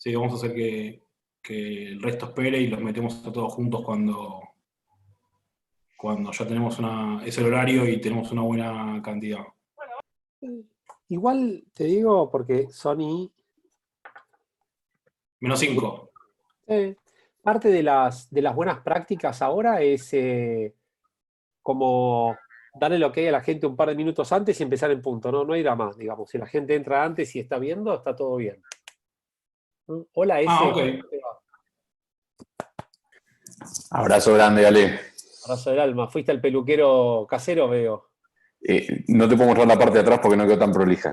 Sí, vamos a hacer que el resto espere y los metemos a todos juntos cuando ya tenemos es el horario y tenemos una buena cantidad. Igual te digo, porque Sony, -5. parte de las buenas prácticas ahora es como darle el ok a la gente un par de minutos antes y empezar en punto, ¿no? No ir a más, digamos. Si la gente entra antes y está viendo, está todo bien. Hola, Ah, ese. ok. Abrazo grande, Ale. Abrazo del alma. Fuiste al peluquero casero, veo. No te puedo mostrar la parte de atrás porque no quedó tan prolija.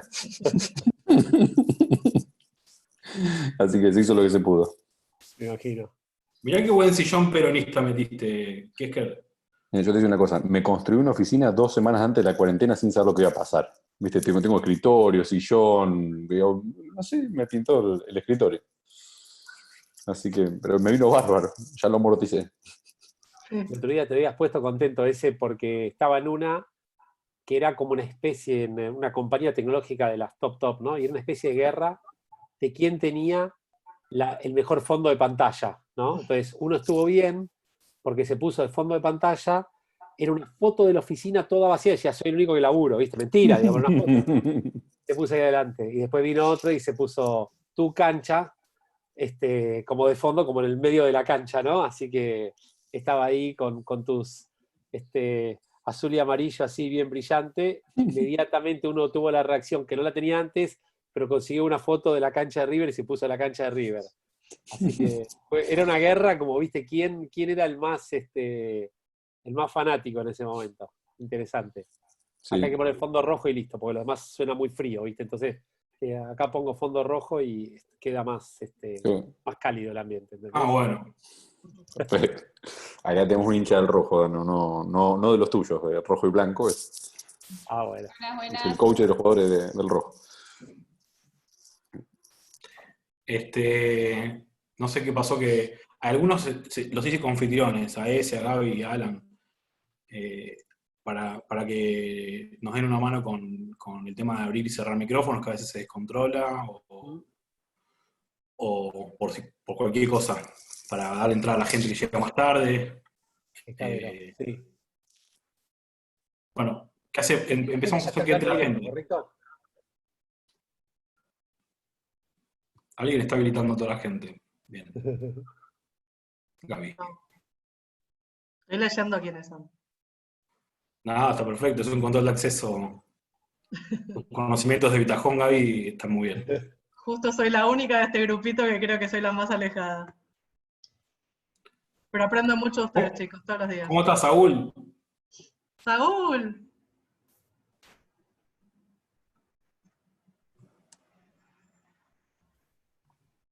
Así que se hizo lo que se pudo. Me imagino. Mirá qué buen sillón peronista metiste. ¿Qué es que? Yo te digo una cosa, me construí una oficina 2 semanas antes de la cuarentena sin saber lo que iba a pasar. ¿Viste? Tengo escritorio, sillón, no sé, me pintó el escritorio. Así que, pero me vino bárbaro, ya lo amorticé. El otro día te habías puesto contento ese porque estaba en una que era como una especie, en una compañía tecnológica de las top, ¿no? Y era una especie de guerra de quién tenía el mejor fondo de pantalla, ¿no? Entonces, uno estuvo bien porque se puso de fondo de pantalla, era una foto de la oficina toda vacía, decía, soy el único que laburo, ¿viste? Mentira, digamos, una foto. Se puso ahí adelante. Y después vino otro y se puso tu cancha, como de fondo, como en el medio de la cancha, ¿no? Así que estaba ahí con tus azul y amarillo así bien brillante. Inmediatamente uno tuvo la reacción que no la tenía antes, pero consiguió una foto de la cancha de River y se puso a la cancha de River. Así que era una guerra, como viste, quién era el más fanático en ese momento. Interesante. Sí. Acá hay que poner fondo rojo y listo, porque lo demás suena muy frío, ¿viste? Entonces, acá pongo fondo rojo y queda más cálido el ambiente. ¿Entendés? Ah, bueno. Perfecto. Acá tenemos un hincha del rojo, no de los tuyos, de rojo y blanco. Es Bueno. Es el coach de los jugadores del rojo. No sé qué pasó, que a algunos los hice confitriones, a ese, a Gaby y a Alan, para que nos den una mano con el tema de abrir y cerrar micrófonos, que a veces se descontrola, o por cualquier cosa, para dar entrada a la gente que llega más tarde. Sí. Bueno, ¿qué hace? Empezamos a hacer que entre la gente. ¿Correcto? Alguien está habilitando a toda la gente. Bien. Gaby. Estoy leyendo quiénes son. Nada, está perfecto, es un control de acceso. Conocimientos de Bitajón, Gaby, están muy bien. Justo soy la única de este grupito que creo que soy la más alejada. Pero aprendo mucho de ustedes, chicos, todos los días. ¿Cómo estás, Saúl? ¡Saúl!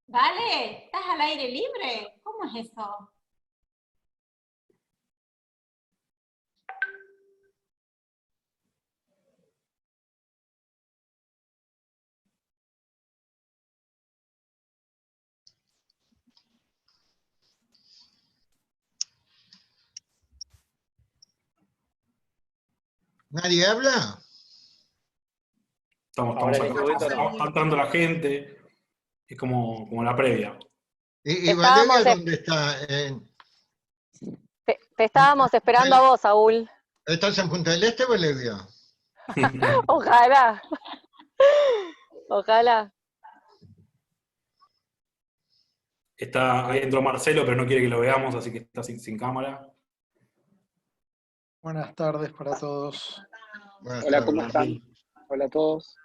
Vale, ¿estás al aire libre? ¿Cómo es eso? ¿Nadie habla? Estamos Ahora, en acá, este momento no. está entrando la gente, es como la previa. ¿Y Estábamos Valeria dónde está? Te estábamos esperando a vos, Saúl. ¿Estás en Punta del Este, Valeria? Ojalá. Ojalá. Ahí entró Marcelo, pero no quiere que lo veamos, así que está sin cámara. Buenas tardes para todos. Buenas Hola, tardes. ¿cómo están? Hola a todos.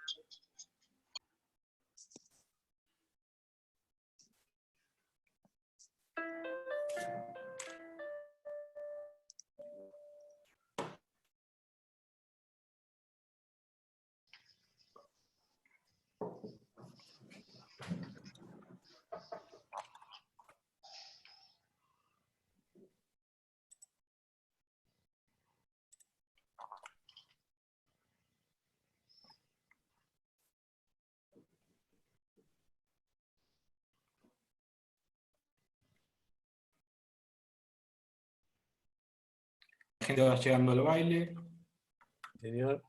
La gente va llegando al baile. Señor.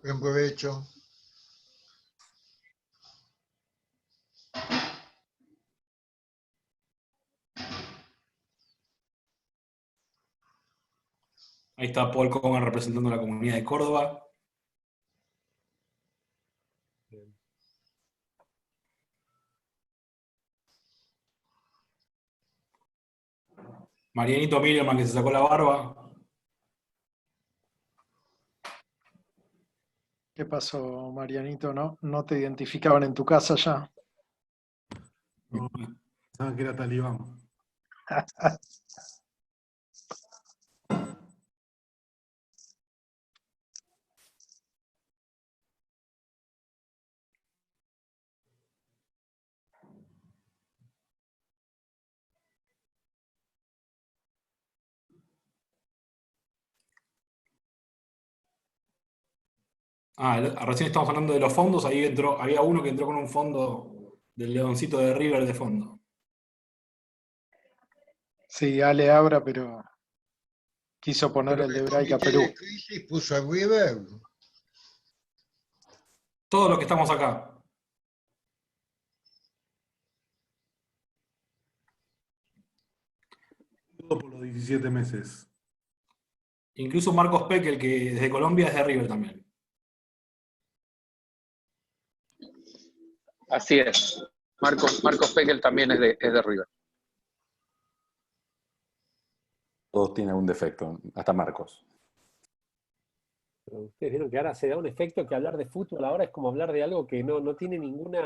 Buen provecho. Ahí está Paul Cogan representando a la comunidad de Córdoba. Marianito Millerman, que se sacó la barba. ¿Qué pasó, Marianito? ¿No te identificaban en tu casa ya? No, pensaban que era talibán. Recién estamos hablando de los fondos, ahí entró, había uno que entró con un fondo del Leoncito de River de fondo. Sí, Ale Abra, pero quiso poner el de Braica ¿Comité Perú. de crisis puso a River? Todos los que estamos acá. Todo por los 17 meses. Incluso Marcos Peck, el que desde Colombia es de River también. Así es. Marcos Pekel también es de River. Todos tienen algún defecto, hasta Marcos. Pero ustedes vieron que ahora se da un efecto que hablar de fútbol ahora es como hablar de algo que no tiene ningún Es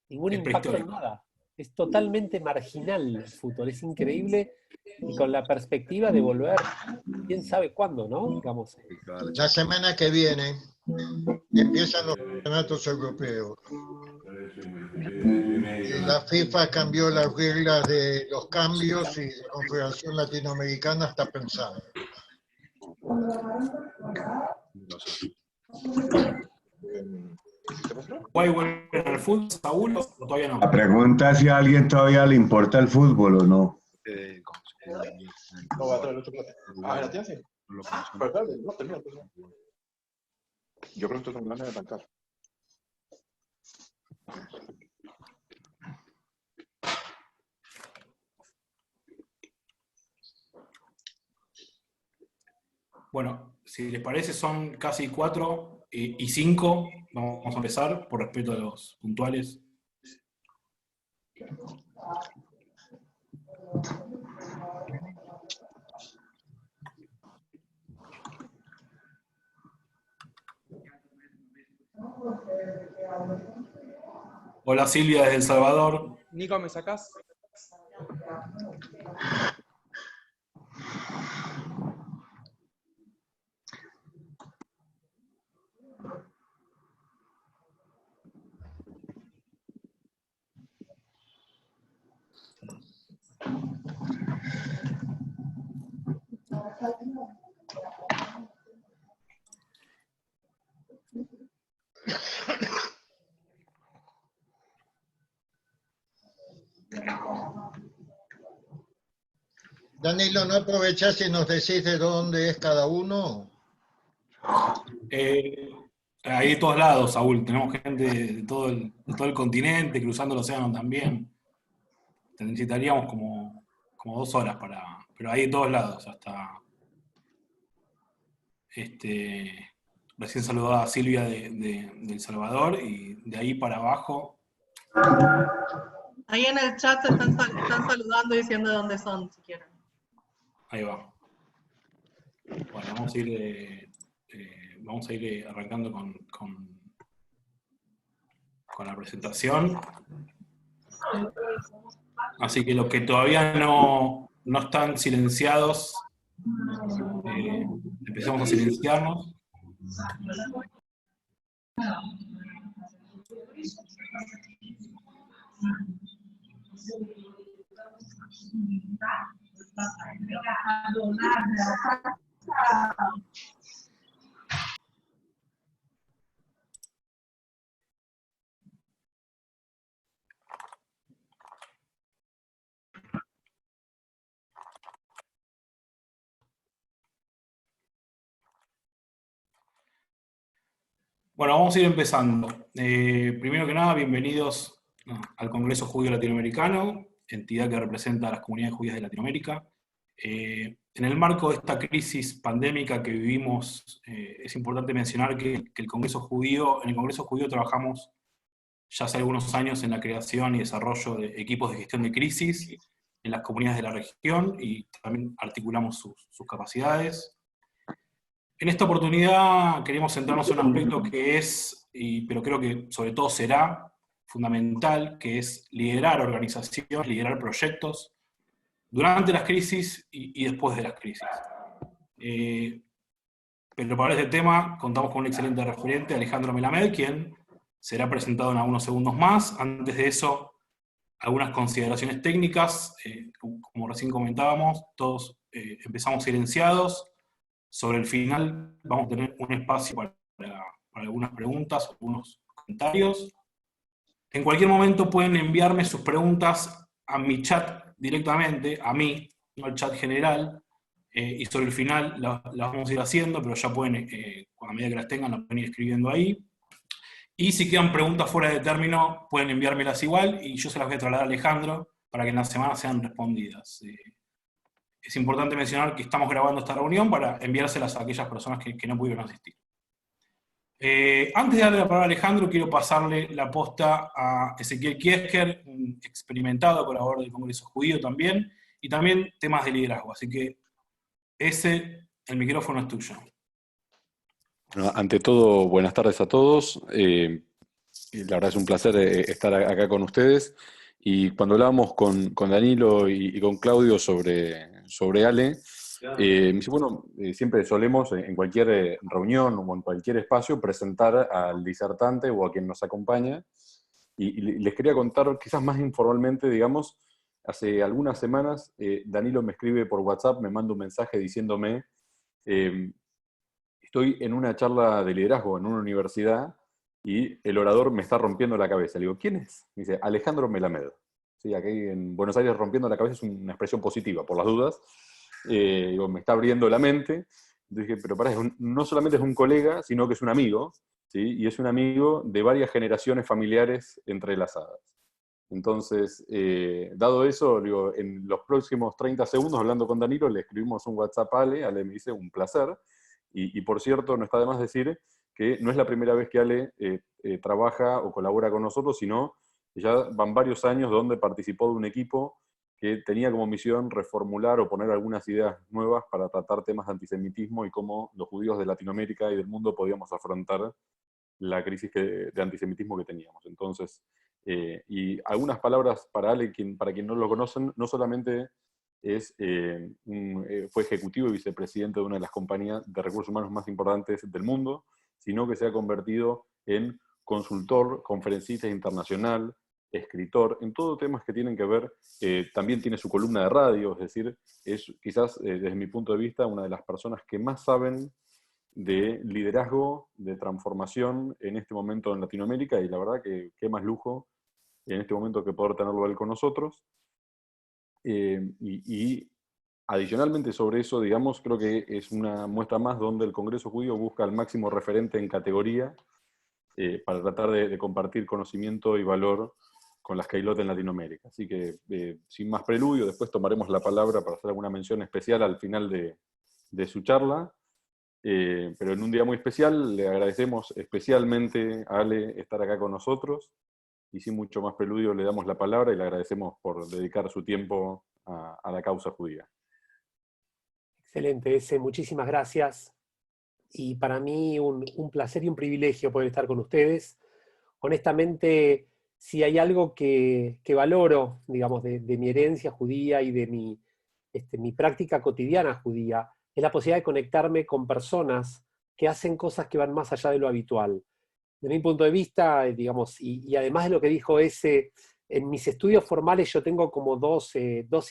impacto en prehistórico. nada. Es totalmente marginal el fútbol, es increíble y con la perspectiva de volver, quién sabe cuándo, ¿no? Digamos, La semana que viene empiezan los campeonatos europeos. La FIFA cambió las reglas de los cambios y la Confederación Latinoamericana está pensando. ¿Uruguay vuelve al fútbol, Saúl, o todavía no? La pregunta es si a alguien todavía le importa el fútbol o no. ¿la tienes? Sí. Pero espérate, no termina. Yo creo que esto es un plan de arrancar. Bueno, si les parece, son casi 4 y 5. Vamos a empezar por respeto a los puntuales. Hola Silvia desde El Salvador. Nico, ¿me sacás? Danilo, ¿no aprovechás y nos decís de dónde es cada uno? Hay de todos lados, Saúl. Tenemos gente de todo el continente, cruzando el océano también. Necesitaríamos como 2 horas para... Pero hay de todos lados, hasta... Recién saludaba a Silvia de El Salvador y de ahí para abajo. Ahí en el chat se están saludando y diciendo de dónde son, si quieren. Ahí va. Bueno, vamos a ir arrancando con la presentación. Así que los que todavía no están silenciados, empezamos a silenciarnos. Bueno, vamos a ir empezando. Primero que nada, bienvenidos al Congreso Judío Latinoamericano, entidad que representa a las comunidades judías de Latinoamérica. En el marco de esta crisis pandémica que vivimos, es importante mencionar que en el Congreso Judío trabajamos ya hace algunos años en la creación y desarrollo de equipos de gestión de crisis en las comunidades de la región, y también articulamos sus capacidades. En esta oportunidad queremos centrarnos en un aspecto que es, pero creo que sobre todo será fundamental, que es liderar organizaciones, liderar proyectos durante las crisis y después de las crisis. Pero para este tema contamos con un excelente referente, Alejandro Melamed, quien será presentado en algunos segundos más. Antes de eso, algunas consideraciones técnicas. Como recién comentábamos, todos empezamos silenciados. Sobre el final vamos a tener un espacio para algunas preguntas, algunos comentarios. En cualquier momento pueden enviarme sus preguntas a mi chat directamente, a mí, no al chat general, y sobre el final las vamos a ir haciendo, pero ya pueden, a medida que las tengan, las pueden ir escribiendo ahí. Y si quedan preguntas fuera de término, pueden enviármelas igual, y yo se las voy a trasladar a Alejandro para que en la semana sean respondidas. Es importante mencionar que estamos grabando esta reunión para enviárselas a aquellas personas que no pudieron asistir. Antes de darle la palabra a Alejandro, quiero pasarle la posta a Ezequiel Kiesker, un experimentado colaborador del Congreso Judío también, y también temas de liderazgo. Así que, el micrófono es tuyo. Bueno, ante todo, buenas tardes a todos. La verdad es un placer estar acá con ustedes. Y cuando hablábamos con Danilo y con Claudio sobre Ale, me dice, bueno, siempre solemos en cualquier reunión o en cualquier espacio presentar al disertante o a quien nos acompaña. Y les quería contar, quizás más informalmente, digamos, hace algunas semanas Danilo me escribe por WhatsApp, me manda un mensaje diciéndome, estoy en una charla de liderazgo en una universidad y el orador me está rompiendo la cabeza. Le digo, ¿quién es? Me dice, Alejandro Melamed. Sí, aquí en Buenos Aires rompiendo la cabeza es una expresión positiva, por las dudas. Digo, me está abriendo la mente. Dije, pero pará, no solamente es un colega, sino que es un amigo, ¿sí? Y es un amigo de varias generaciones familiares entrelazadas. Entonces, dado eso, digo, en los próximos 30 segundos, hablando con Danilo, le escribimos un WhatsApp a Ale me dice, un placer. Y por cierto, no está de más decir que no es la primera vez que Ale trabaja o colabora con nosotros, sino que ya van varios años donde participó de un equipo que tenía como misión reformular o poner algunas ideas nuevas para tratar temas de antisemitismo y cómo los judíos de Latinoamérica y del mundo podíamos afrontar la crisis de antisemitismo que teníamos. Entonces, y algunas palabras para Ale, para quien no lo conocen, no solamente fue ejecutivo y vicepresidente de una de las compañías de recursos humanos más importantes del mundo, sino que se ha convertido en consultor, conferencista internacional, escritor, en todos temas que tienen que ver, también tiene su columna de radio, es decir, es quizás desde mi punto de vista una de las personas que más saben de liderazgo, de transformación en este momento en Latinoamérica, y la verdad que qué más lujo en este momento que poder tenerlo a él con nosotros. Y adicionalmente sobre eso, digamos, creo que es una muestra más donde el Congreso Judío busca al máximo referente en categoría para tratar de compartir conocimiento y valor con las Keilot en Latinoamérica. Así que, sin más preludio, después tomaremos la palabra para hacer alguna mención especial al final de su charla. Pero en un día muy especial, le agradecemos especialmente a Ale estar acá con nosotros, y sin mucho más preludio le damos la palabra y le agradecemos por dedicar su tiempo a la causa judía. Excelente, Ese, muchísimas gracias. Y para mí un placer y un privilegio poder estar con ustedes. Honestamente, si hay algo que valoro, digamos, de mi herencia judía y de mi práctica cotidiana judía, es la posibilidad de conectarme con personas que hacen cosas que van más allá de lo habitual. De mi punto de vista, digamos, y además de lo que dijo Ese, en mis estudios formales yo tengo como dos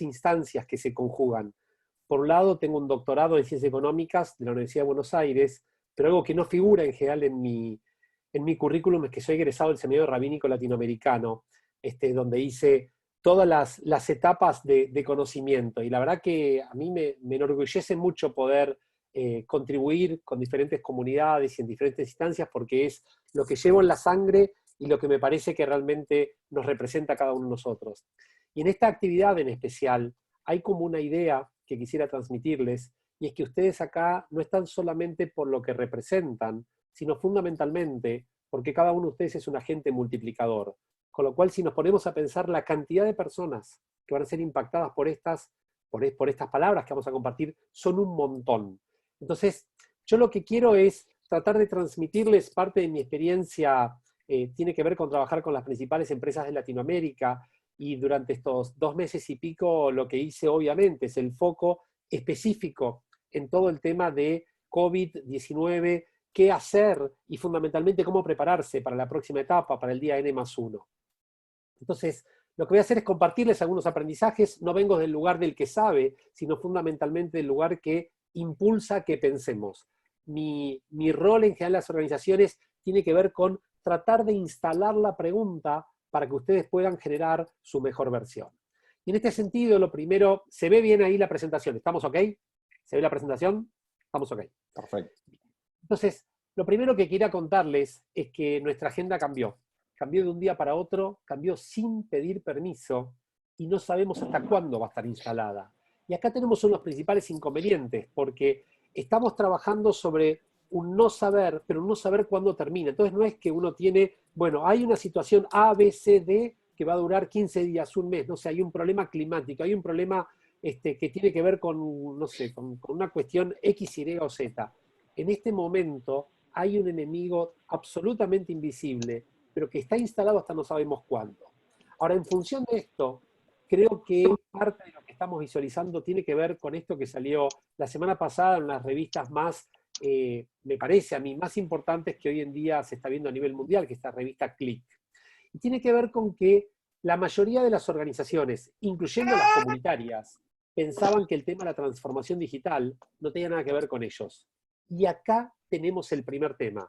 instancias que se conjugan. Por un lado, tengo un doctorado en Ciencias Económicas de la Universidad de Buenos Aires, pero algo que no figura en general en mi currículum es que soy egresado del Seminario Rabínico Latinoamericano, donde hice todas las etapas de conocimiento. Y la verdad que a mí me enorgullece mucho poder contribuir con diferentes comunidades y en diferentes instancias, porque es lo que llevo en la sangre y lo que me parece que realmente nos representa a cada uno de nosotros. Y en esta actividad en especial hay como una idea que quisiera transmitirles, y es que ustedes acá no están solamente por lo que representan, sino fundamentalmente porque cada uno de ustedes es un agente multiplicador. Con lo cual, si nos ponemos a pensar la cantidad de personas que van a ser impactadas por estas palabras que vamos a compartir, son un montón. Entonces, yo lo que quiero es tratar de transmitirles parte de mi experiencia, tiene que ver con trabajar con las principales empresas de Latinoamérica, y durante estos 2 meses y pico lo que hice obviamente es el foco específico en todo el tema de COVID-19, qué hacer y fundamentalmente cómo prepararse para la próxima etapa, para el día N+1. Entonces, lo que voy a hacer es compartirles algunos aprendizajes. No vengo del lugar del que sabe, sino fundamentalmente del lugar que impulsa que pensemos. Mi rol en general en las organizaciones tiene que ver con tratar de instalar la pregunta para que ustedes puedan generar su mejor versión. Y en este sentido, lo primero, ¿se ve bien ahí la presentación? ¿Estamos ok? ¿Se ve la presentación? Estamos ok. Perfecto. Entonces, lo primero que quería contarles es que nuestra agenda cambió. Cambió de un día para otro, cambió sin pedir permiso, y no sabemos hasta cuándo va a estar instalada. Y acá tenemos uno de los principales inconvenientes, porque estamos trabajando sobre un no saber, pero un no saber cuándo termina. Entonces no es que uno tiene, bueno, hay una situación A, B, C, D que va a durar 15 días, un mes, no sé, hay un problema climático, hay un problema que tiene que ver con, no sé, con una cuestión X, Y o Z. En este momento hay un enemigo absolutamente invisible, pero que está instalado hasta no sabemos cuándo. Ahora, en función de esto, creo que parte de lo que estamos visualizando tiene que ver con esto que salió la semana pasada en las revistas más, me parece a mí, más importantes que hoy en día se está viendo a nivel mundial, que es esta revista Click. Y tiene que ver con que la mayoría de las organizaciones, incluyendo las comunitarias, pensaban que el tema de la transformación digital no tenía nada que ver con ellos. Y acá tenemos el primer tema.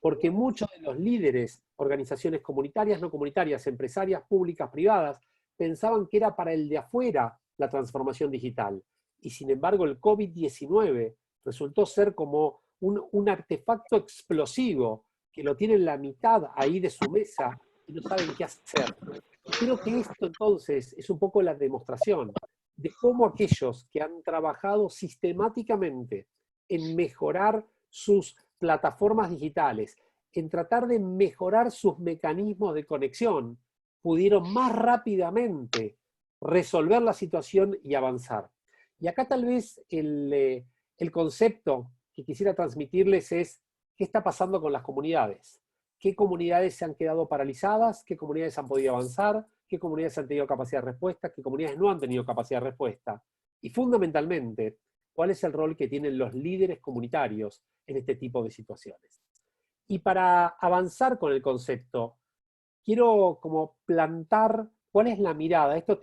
Porque muchos de los líderes, organizaciones comunitarias, no comunitarias, empresarias, públicas, privadas, pensaban que era para el de afuera la transformación digital. Y sin embargo el COVID-19 resultó ser como un artefacto explosivo que lo tienen la mitad ahí de su mesa y no saben qué hacer. Creo que esto entonces es un poco la demostración de cómo aquellos que han trabajado sistemáticamente en mejorar sus plataformas digitales, en tratar de mejorar sus mecanismos de conexión, pudieron más rápidamente resolver la situación y avanzar. Y acá tal vez el concepto que quisiera transmitirles es qué está pasando con las comunidades. ¿Qué comunidades se han quedado paralizadas? ¿Qué comunidades han podido avanzar? ¿Qué comunidades han tenido capacidad de respuesta? ¿Qué comunidades no han tenido capacidad de respuesta? Y fundamentalmente, ¿cuál es el rol que tienen los líderes comunitarios en este tipo de situaciones? Y para avanzar con el concepto, quiero como plantar cuál es la mirada. Esto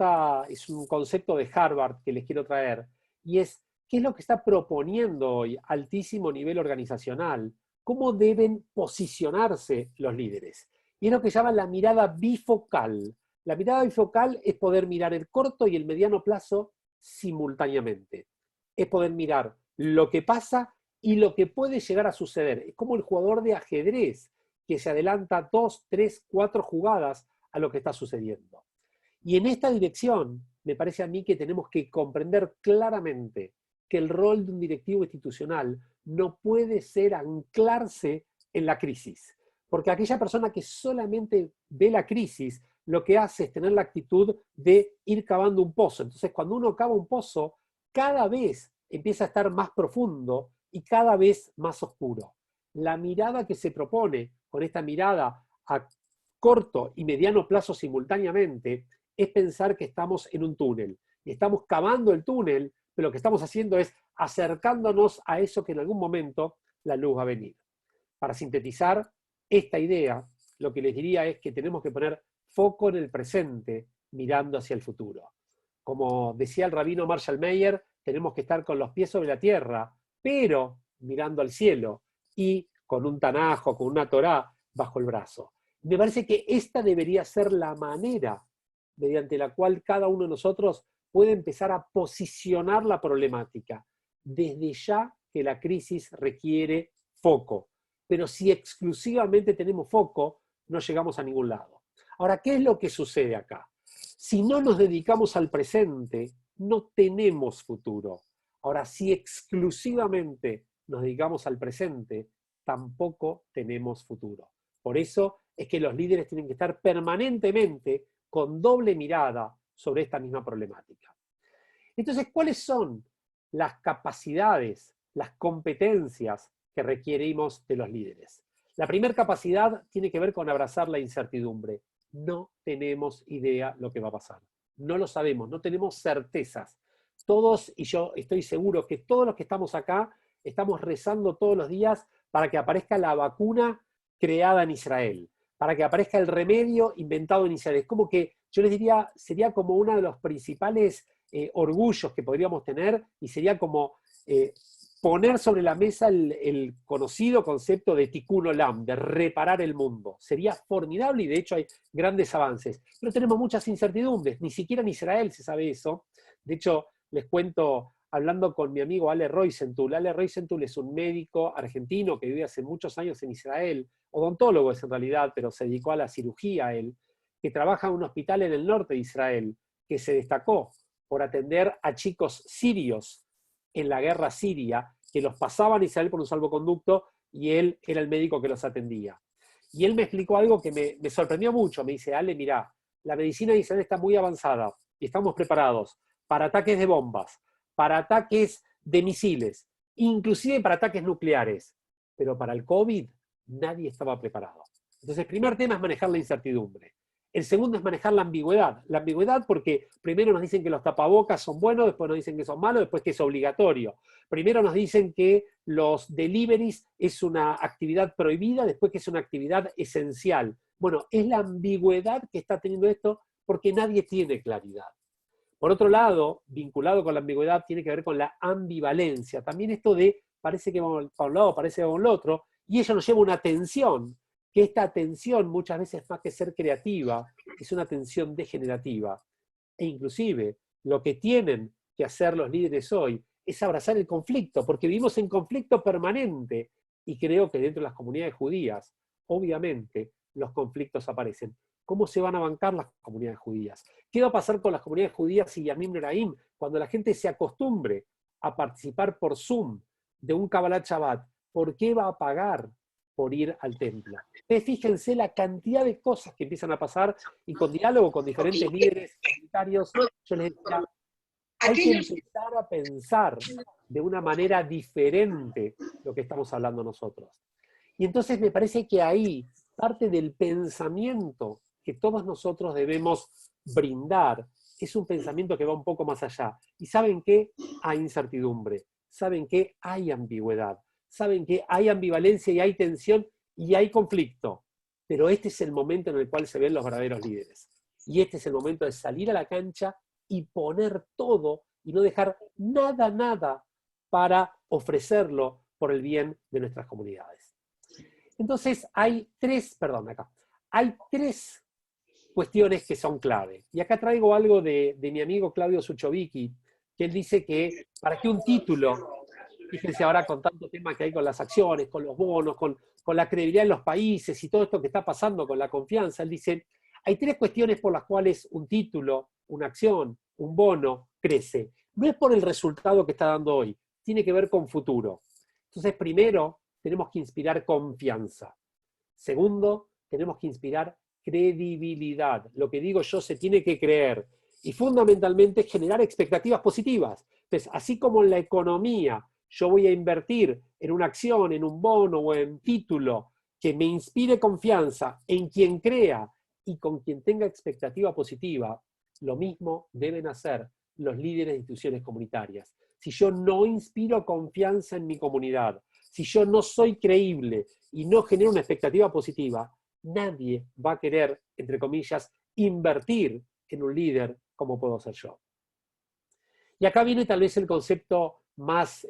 es un concepto de Harvard que les quiero traer, y es qué es lo que está proponiendo hoy altísimo nivel organizacional, cómo deben posicionarse los líderes. Y es lo que llaman la mirada bifocal. La mirada bifocal es poder mirar el corto y el mediano plazo simultáneamente. Es poder mirar lo que pasa y lo que puede llegar a suceder. Es como el jugador de ajedrez que se adelanta 2, 3, 4 jugadas a lo que está sucediendo. Y en esta dirección, me parece a mí que tenemos que comprender claramente que el rol de un directivo institucional no puede ser anclarse en la crisis. Porque aquella persona que solamente ve la crisis, lo que hace es tener la actitud de ir cavando un pozo. Entonces, cuando uno cava un pozo, cada vez empieza a estar más profundo y cada vez más oscuro. La mirada que se propone con esta mirada a corto y mediano plazo simultáneamente es pensar que estamos en un túnel. Y estamos cavando el túnel, pero lo que estamos haciendo es acercándonos a eso que en algún momento la luz va a venir. Para sintetizar esta idea, lo que les diría es que tenemos que poner foco en el presente mirando hacia el futuro. Como decía el rabino Marshall Mayer, tenemos que estar con los pies sobre la tierra, pero mirando al cielo y con un Tanaj o con una Torá bajo el brazo. Me parece que esta debería ser la manera mediante la cual cada uno de nosotros puede empezar a posicionar la problemática. Desde ya que la crisis requiere foco. Pero si exclusivamente tenemos foco, no llegamos a ningún lado. Ahora, ¿qué es lo que sucede acá? Si no nos dedicamos al presente, no tenemos futuro. Ahora, si exclusivamente nos dedicamos al presente, tampoco tenemos futuro. Por eso es que los líderes tienen que estar permanentemente con doble mirada sobre esta misma problemática. Entonces, ¿cuáles son las capacidades, las competencias que requerimos de los líderes? La primera capacidad tiene que ver con abrazar la incertidumbre. No tenemos idea lo que va a pasar. No lo sabemos, no tenemos certezas. Todos, y yo estoy seguro que todos los que estamos acá, estamos rezando todos los días para que aparezca la vacuna creada en Israel, para que aparezca el remedio inventado en Israel. Es como que, yo les diría, sería como uno de los principales orgullos que podríamos tener, y sería como poner sobre la mesa el conocido concepto de tikkun olam, de reparar el mundo. Sería formidable, y de hecho hay grandes avances. Pero tenemos muchas incertidumbres, ni siquiera en Israel se sabe eso. De hecho, les cuento, hablando con mi amigo Ale Roisenthal. Ale Roisenthal es un médico argentino que vive hace muchos años en Israel, odontólogo es en realidad, pero se dedicó a la cirugía él, que trabaja en un hospital en el norte de Israel, que se destacó por atender a chicos sirios en la guerra siria, que los pasaban a Israel por un salvoconducto, y él era el médico que los atendía. Y él me explicó algo que me sorprendió mucho. Me dice: Ale, mirá, la medicina de Israel está muy avanzada y estamos preparados para ataques de bombas, para ataques de misiles, inclusive para ataques nucleares. Pero para el COVID nadie estaba preparado. Entonces, el primer tema es manejar la incertidumbre. El segundo es manejar la ambigüedad. La ambigüedad porque primero nos dicen que los tapabocas son buenos, después nos dicen que son malos, después que es obligatorio. Primero nos dicen que los deliveries es una actividad prohibida, después que es una actividad esencial. Bueno, es la ambigüedad que está teniendo esto porque nadie tiene claridad. Por otro lado, vinculado con la ambigüedad, tiene que ver con la ambivalencia. También esto de parece que vamos para un lado, parece que vamos al otro, y eso nos lleva a una tensión, que esta tensión muchas veces, más que ser creativa, es una tensión degenerativa. E inclusive, lo que tienen que hacer los líderes hoy es abrazar el conflicto, porque vivimos en conflicto permanente, y creo que dentro de las comunidades judías, obviamente, los conflictos aparecen. ¿Cómo se van a bancar las comunidades judías? ¿Qué va a pasar con las comunidades judías y Yamim Noraim cuando la gente se acostumbre a participar por Zoom de un Kabbalat Shabbat? ¿Por qué va a pagar por ir al templo? Ustedes fíjense la cantidad de cosas que empiezan a pasar, y con diálogo con diferentes líderes comunitarios, yo les decía, hay que empezar a pensar de una manera diferente lo que estamos hablando nosotros. Y entonces me parece que ahí parte del pensamiento que todos nosotros debemos brindar es un pensamiento que va un poco más allá. ¿Y saben qué? Hay incertidumbre. ¿Saben qué? Hay ambigüedad. ¿Saben qué? Hay ambivalencia y hay tensión y hay conflicto. Pero este es el momento en el cual se ven los verdaderos líderes. Y este es el momento de salir a la cancha y poner todo y no dejar nada para ofrecerlo por el bien de nuestras comunidades. Entonces hay tres cuestiones que son clave. Y acá traigo algo de mi amigo Claudio Suchovicki, que él dice que para que un título, fíjense ahora con tanto tema que hay con las acciones, con los bonos, con la credibilidad en los países y todo esto que está pasando con la confianza, él dice, hay tres cuestiones por las cuales un título, una acción, un bono crece. No es por el resultado que está dando hoy, tiene que ver con futuro. Entonces, primero, tenemos que inspirar confianza. Segundo, tenemos que inspirar credibilidad. Lo que digo yo se tiene que creer. Y fundamentalmente generar expectativas positivas. Entonces, así como en la economía yo voy a invertir en una acción, en un bono o en título que me inspire confianza en quien crea y con quien tenga expectativa positiva, lo mismo deben hacer los líderes de instituciones comunitarias. Si yo no inspiro confianza en mi comunidad, si yo no soy creíble y no genero una expectativa positiva, nadie va a querer, entre comillas, invertir en un líder como puedo ser yo. Y acá viene tal vez el concepto más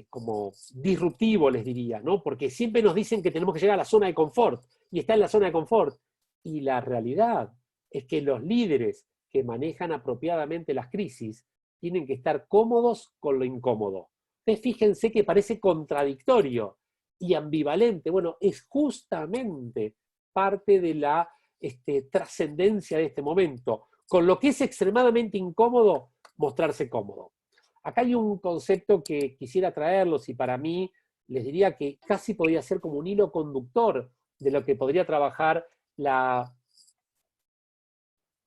como disruptivo, les diría, ¿no? Porque siempre nos dicen que tenemos que llegar a la zona de confort, y está en la zona de confort. Y la realidad es que los líderes que manejan apropiadamente las crisis tienen que estar cómodos con lo incómodo. fíjense que parece contradictorio y ambivalente. Bueno, es justamente parte de la trascendencia de este momento. Con lo que es extremadamente incómodo, mostrarse cómodo. Acá hay un concepto que quisiera traerlos y para mí les diría que casi podría ser como un hilo conductor de lo que podría trabajar las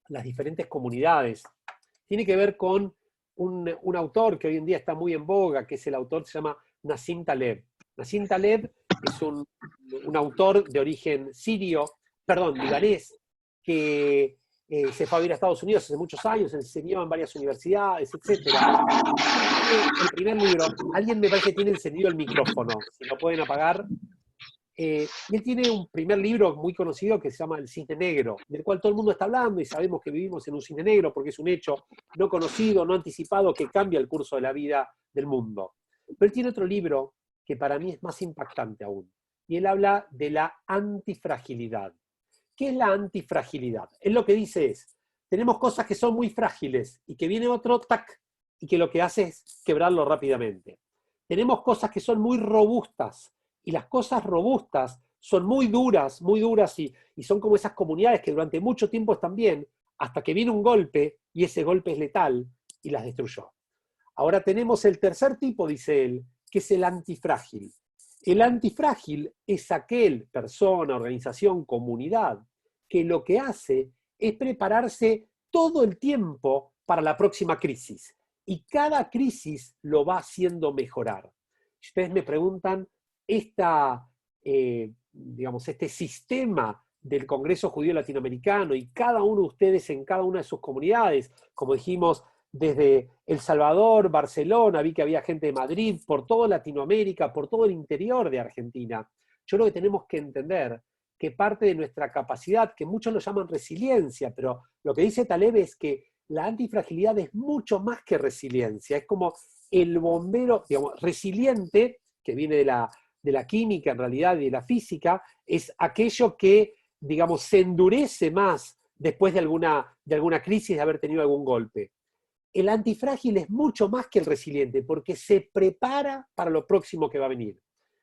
diferentes comunidades. Tiene que ver con un autor que hoy en día está muy en boga, que es el autor, se llama Nassim Taleb. Nassim Taleb es un autor de origen libanés, que se fue a vivir a Estados Unidos hace muchos años, enseñó en varias universidades, etc. El primer libro, alguien me parece que tiene encendido el micrófono, si lo pueden apagar. Y él tiene un primer libro muy conocido que se llama El Cisne Negro, del cual todo el mundo está hablando y sabemos que vivimos en un cisne negro porque es un hecho no conocido, no anticipado, que cambia el curso de la vida del mundo. Pero él tiene otro libro que para mí es más impactante aún, y él habla de la antifragilidad. ¿Qué es la antifragilidad? Él lo que dice es, tenemos cosas que son muy frágiles y que viene otro, tac, y que lo que hace es quebrarlo rápidamente. Tenemos cosas que son muy robustas, y las cosas robustas son muy duras y son como esas comunidades que durante mucho tiempo están bien, hasta que viene un golpe y ese golpe es letal y las destruyó. Ahora tenemos el tercer tipo, dice él, que es el antifrágil. El antifrágil es aquel persona, organización, comunidad, que lo que hace es prepararse todo el tiempo para la próxima crisis. Y cada crisis lo va haciendo mejorar. Si ustedes me preguntan, este sistema del Congreso Judío Latinoamericano y cada uno de ustedes en cada una de sus comunidades, como dijimos, desde El Salvador, Barcelona, vi que había gente de Madrid, por toda Latinoamérica, por todo el interior de Argentina. Yo creo que tenemos que entender que parte de nuestra capacidad, que muchos lo llaman resiliencia, pero lo que dice Taleb es que la antifragilidad es mucho más que resiliencia, es como el bombero, digamos, resiliente, que viene de la química en realidad y de la física, es aquello que, digamos, se endurece más después de alguna crisis, de haber tenido algún golpe. El antifrágil es mucho más que el resiliente, porque se prepara para lo próximo que va a venir.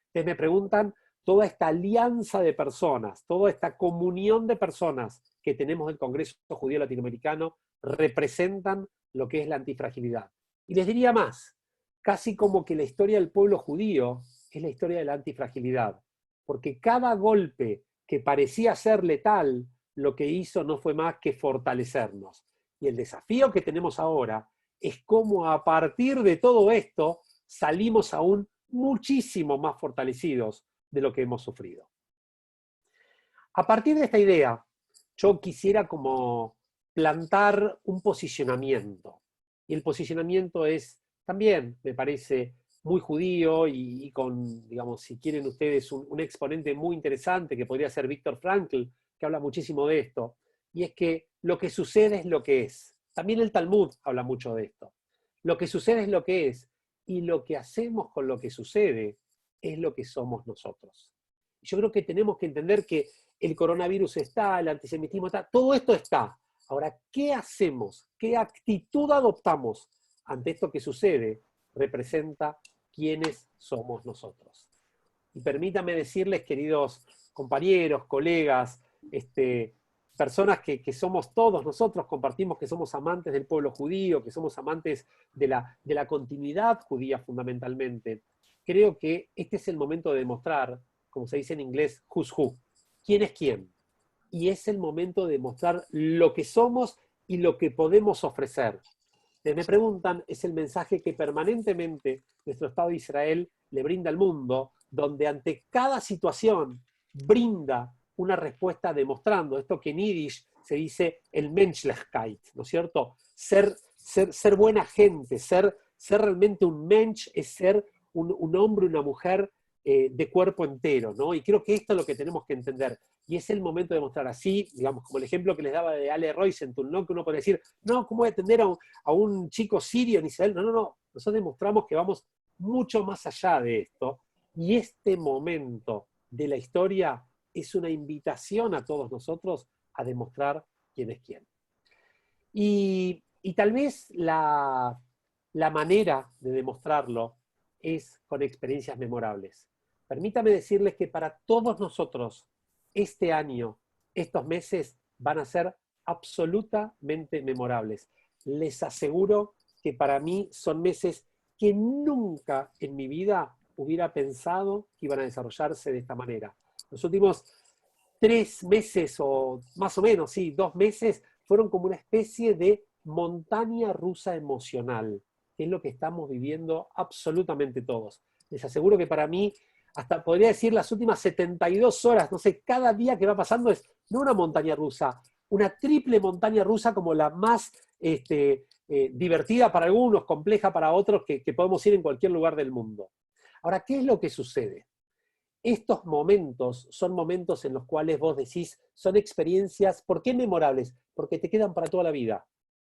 Ustedes me preguntan, toda esta alianza de personas, toda esta comunión de personas que tenemos en el Congreso Judío Latinoamericano, representan lo que es la antifragilidad. Y les diría más, casi como que la historia del pueblo judío es la historia de la antifragilidad, porque cada golpe que parecía ser letal, lo que hizo no fue más que fortalecernos. Y el desafío que tenemos ahora es cómo a partir de todo esto salimos aún muchísimo más fortalecidos de lo que hemos sufrido. A partir de esta idea, yo quisiera como plantar un posicionamiento. Y el posicionamiento es también, me parece, muy judío y con, digamos, si quieren ustedes, un exponente muy interesante que podría ser Viktor Frankl, que habla muchísimo de esto, y es que lo que sucede es lo que es. También el Talmud habla mucho de esto. Lo que sucede es lo que es, y lo que hacemos con lo que sucede es lo que somos nosotros. Yo creo que tenemos que entender que el coronavirus está, el antisemitismo está, todo esto está. Ahora, ¿qué hacemos? ¿Qué actitud adoptamos ante esto que sucede? Representa quiénes somos nosotros. Y permítanme decirles, queridos compañeros, colegas, personas que somos todos nosotros, compartimos que somos amantes del pueblo judío, que somos amantes de la continuidad judía fundamentalmente. Creo que este es el momento de demostrar, como se dice en inglés, who's who, quién es quién. Y es el momento de demostrar lo que somos y lo que podemos ofrecer. Me preguntan, es el mensaje que permanentemente nuestro Estado de Israel le brinda al mundo, donde ante cada situación brinda una respuesta demostrando esto que en Yiddish se dice el Menschlichkeit, ¿no es cierto? Ser buena gente, ser realmente un Mensch es ser un hombre, una mujer de cuerpo entero, ¿no? Y creo que esto es lo que tenemos que entender. Y es el momento de mostrar así, digamos, como el ejemplo que les daba de Ale Roisenthal, ¿no? Que uno puede decir, no, ¿cómo voy a atender a un chico sirio en Israel? No, no, no. Nosotros demostramos que vamos mucho más allá de esto. Y este momento de la historia es una invitación a todos nosotros a demostrar quién es quién. Y tal vez la manera de demostrarlo es con experiencias memorables. Permítame decirles que para todos nosotros, este año, estos meses van a ser absolutamente memorables. Les aseguro que para mí son meses que nunca en mi vida hubiera pensado que iban a desarrollarse de esta manera. Los últimos 3 meses, o más o menos, sí, 2 meses, fueron como una especie de montaña rusa emocional, que es lo que estamos viviendo absolutamente todos. Les aseguro que para mí, hasta podría decir las últimas 72 horas, no sé, cada día que va pasando es no una montaña rusa, una triple montaña rusa como la más divertida para algunos, compleja para otros, que podemos ir en cualquier lugar del mundo. Ahora, ¿qué es lo que sucede? Estos momentos son momentos en los cuales vos decís, son experiencias, ¿por qué memorables? Porque te quedan para toda la vida.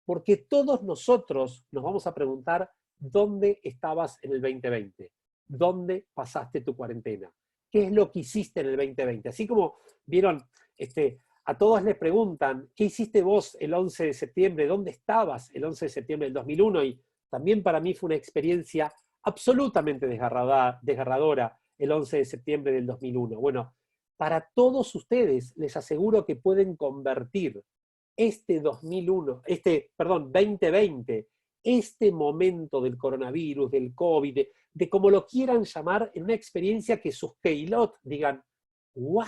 Porque todos nosotros nos vamos a preguntar dónde estabas en el 2020, dónde pasaste tu cuarentena, qué es lo que hiciste en el 2020. Así como vieron, a todos les preguntan, ¿qué hiciste vos el 11 de septiembre? ¿Dónde estabas el 11 de septiembre del 2001? Y también para mí fue una experiencia absolutamente desgarradora el 11 de septiembre del 2001. Bueno, para todos ustedes les aseguro que pueden convertir este 2020, este momento del coronavirus, del COVID, de como lo quieran llamar, en una experiencia que sus keilot digan, ¡wow!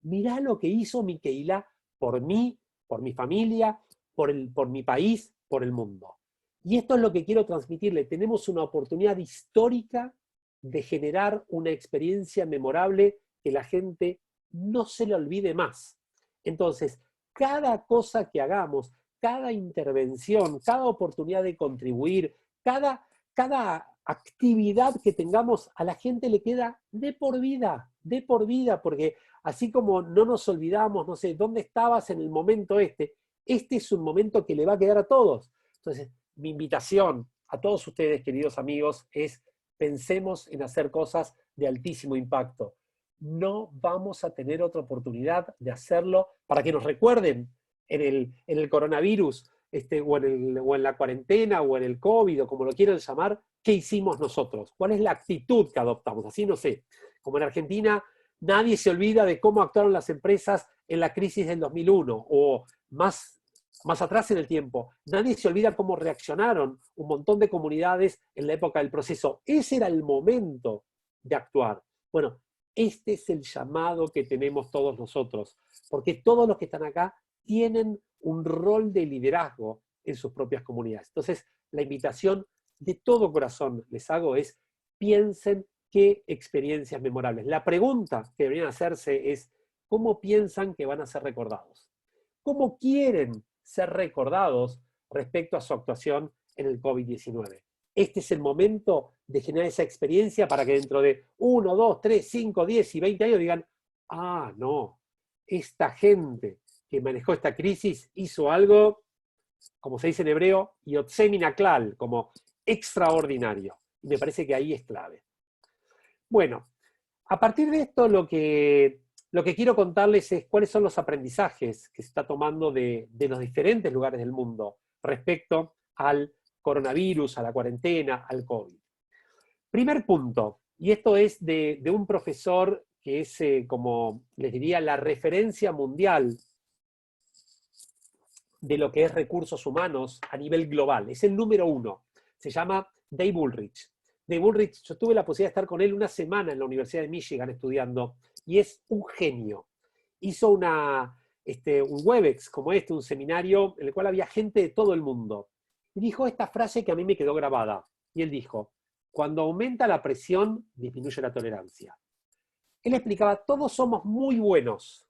Mirá lo que hizo mi keilá por mí, por mi familia, por mi país, por el mundo. Y esto es lo que quiero transmitirle. Tenemos una oportunidad histórica de generar una experiencia memorable que la gente no se le olvide más. Entonces, cada cosa que hagamos, cada intervención, cada oportunidad de contribuir, cada actividad que tengamos, a la gente le queda de por vida, porque así como no nos olvidamos, no sé, ¿dónde estabas en el momento este es un momento que le va a quedar a todos. Entonces, mi invitación a todos ustedes, queridos amigos, es pensemos en hacer cosas de altísimo impacto. No vamos a tener otra oportunidad de hacerlo para que nos recuerden en el coronavirus, o en la cuarentena, o en el COVID, o como lo quieran llamar, ¿qué hicimos nosotros? ¿Cuál es la actitud que adoptamos? Así, no sé, como en Argentina, nadie se olvida de cómo actuaron las empresas en la crisis del 2001, o más atrás en el tiempo. Nadie se olvida cómo reaccionaron un montón de comunidades en la época del proceso. Ese era el momento de actuar. Bueno, este es el llamado que tenemos todos nosotros, porque todos los que están acá tienen un rol de liderazgo en sus propias comunidades. Entonces, la invitación de todo corazón les hago es, piensen qué experiencias memorables. La pregunta que deberían hacerse es, ¿cómo piensan que van a ser recordados? ¿Cómo quieren ser recordados respecto a su actuación en el COVID-19? Este es el momento de generar esa experiencia para que dentro de 1, 2, 3, 5, 10 y 20 años digan, ah, no, esta gente que manejó esta crisis hizo algo, como se dice en hebreo, yotze min haklal, como extraordinario. Y me parece que ahí es clave. Bueno, a partir de esto lo que quiero contarles es cuáles son los aprendizajes que se está tomando de los diferentes lugares del mundo respecto al coronavirus, a la cuarentena, al COVID. Primer punto, y esto es de un profesor que es, como les diría, la referencia mundial de lo que es recursos humanos a nivel global. Es el número 1. Se llama Dave Ulrich. Dave Ulrich, yo tuve la posibilidad de estar con él una semana en la Universidad de Michigan estudiando, y es un genio. Hizo un Webex como un seminario en el cual había gente de todo el mundo. Y dijo esta frase que a mí me quedó grabada. Y él dijo, cuando aumenta la presión, disminuye la tolerancia. Él explicaba, todos somos muy buenos,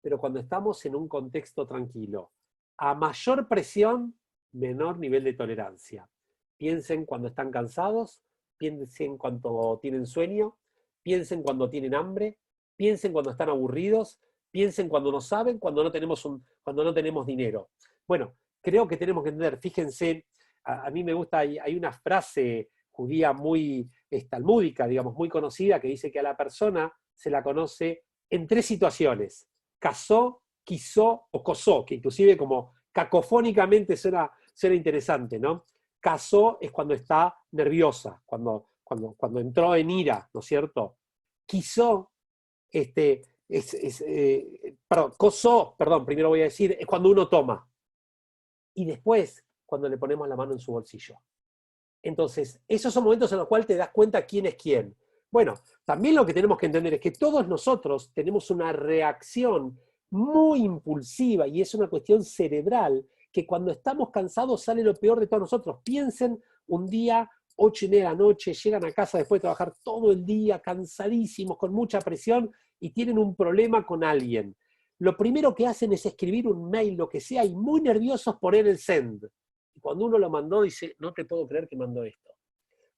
pero cuando estamos en un contexto tranquilo, a mayor presión, menor nivel de tolerancia. Piensen cuando están cansados, piensen cuando tienen sueño, piensen cuando tienen hambre, piensen cuando están aburridos, piensen cuando no saben, cuando no tenemos dinero. Bueno, creo que tenemos que entender, fíjense, a mí me gusta, hay una frase judía muy talmúdica, digamos, muy conocida, que dice que a la persona se la conoce en 3 situaciones: casó, quiso o cosó, que inclusive como cacofónicamente suena interesante, ¿no? Casó es cuando está nerviosa, cuando entró en ira, ¿no es cierto? Quizó, cosó, primero voy a decir, es cuando uno toma. Y después, cuando le ponemos la mano en su bolsillo. Entonces, esos son momentos en los cuales te das cuenta quién es quién. Bueno, también lo que tenemos que entender es que todos nosotros tenemos una reacción muy impulsiva y es una cuestión cerebral que cuando estamos cansados sale lo peor de todos nosotros. Piensen un día, 8:30 de la noche, llegan a casa después de trabajar todo el día, cansadísimos, con mucha presión, y tienen un problema con alguien. Lo primero que hacen es escribir un mail, lo que sea, y muy nerviosos poner el send. Y cuando uno lo mandó, dice, no te puedo creer que mandó esto.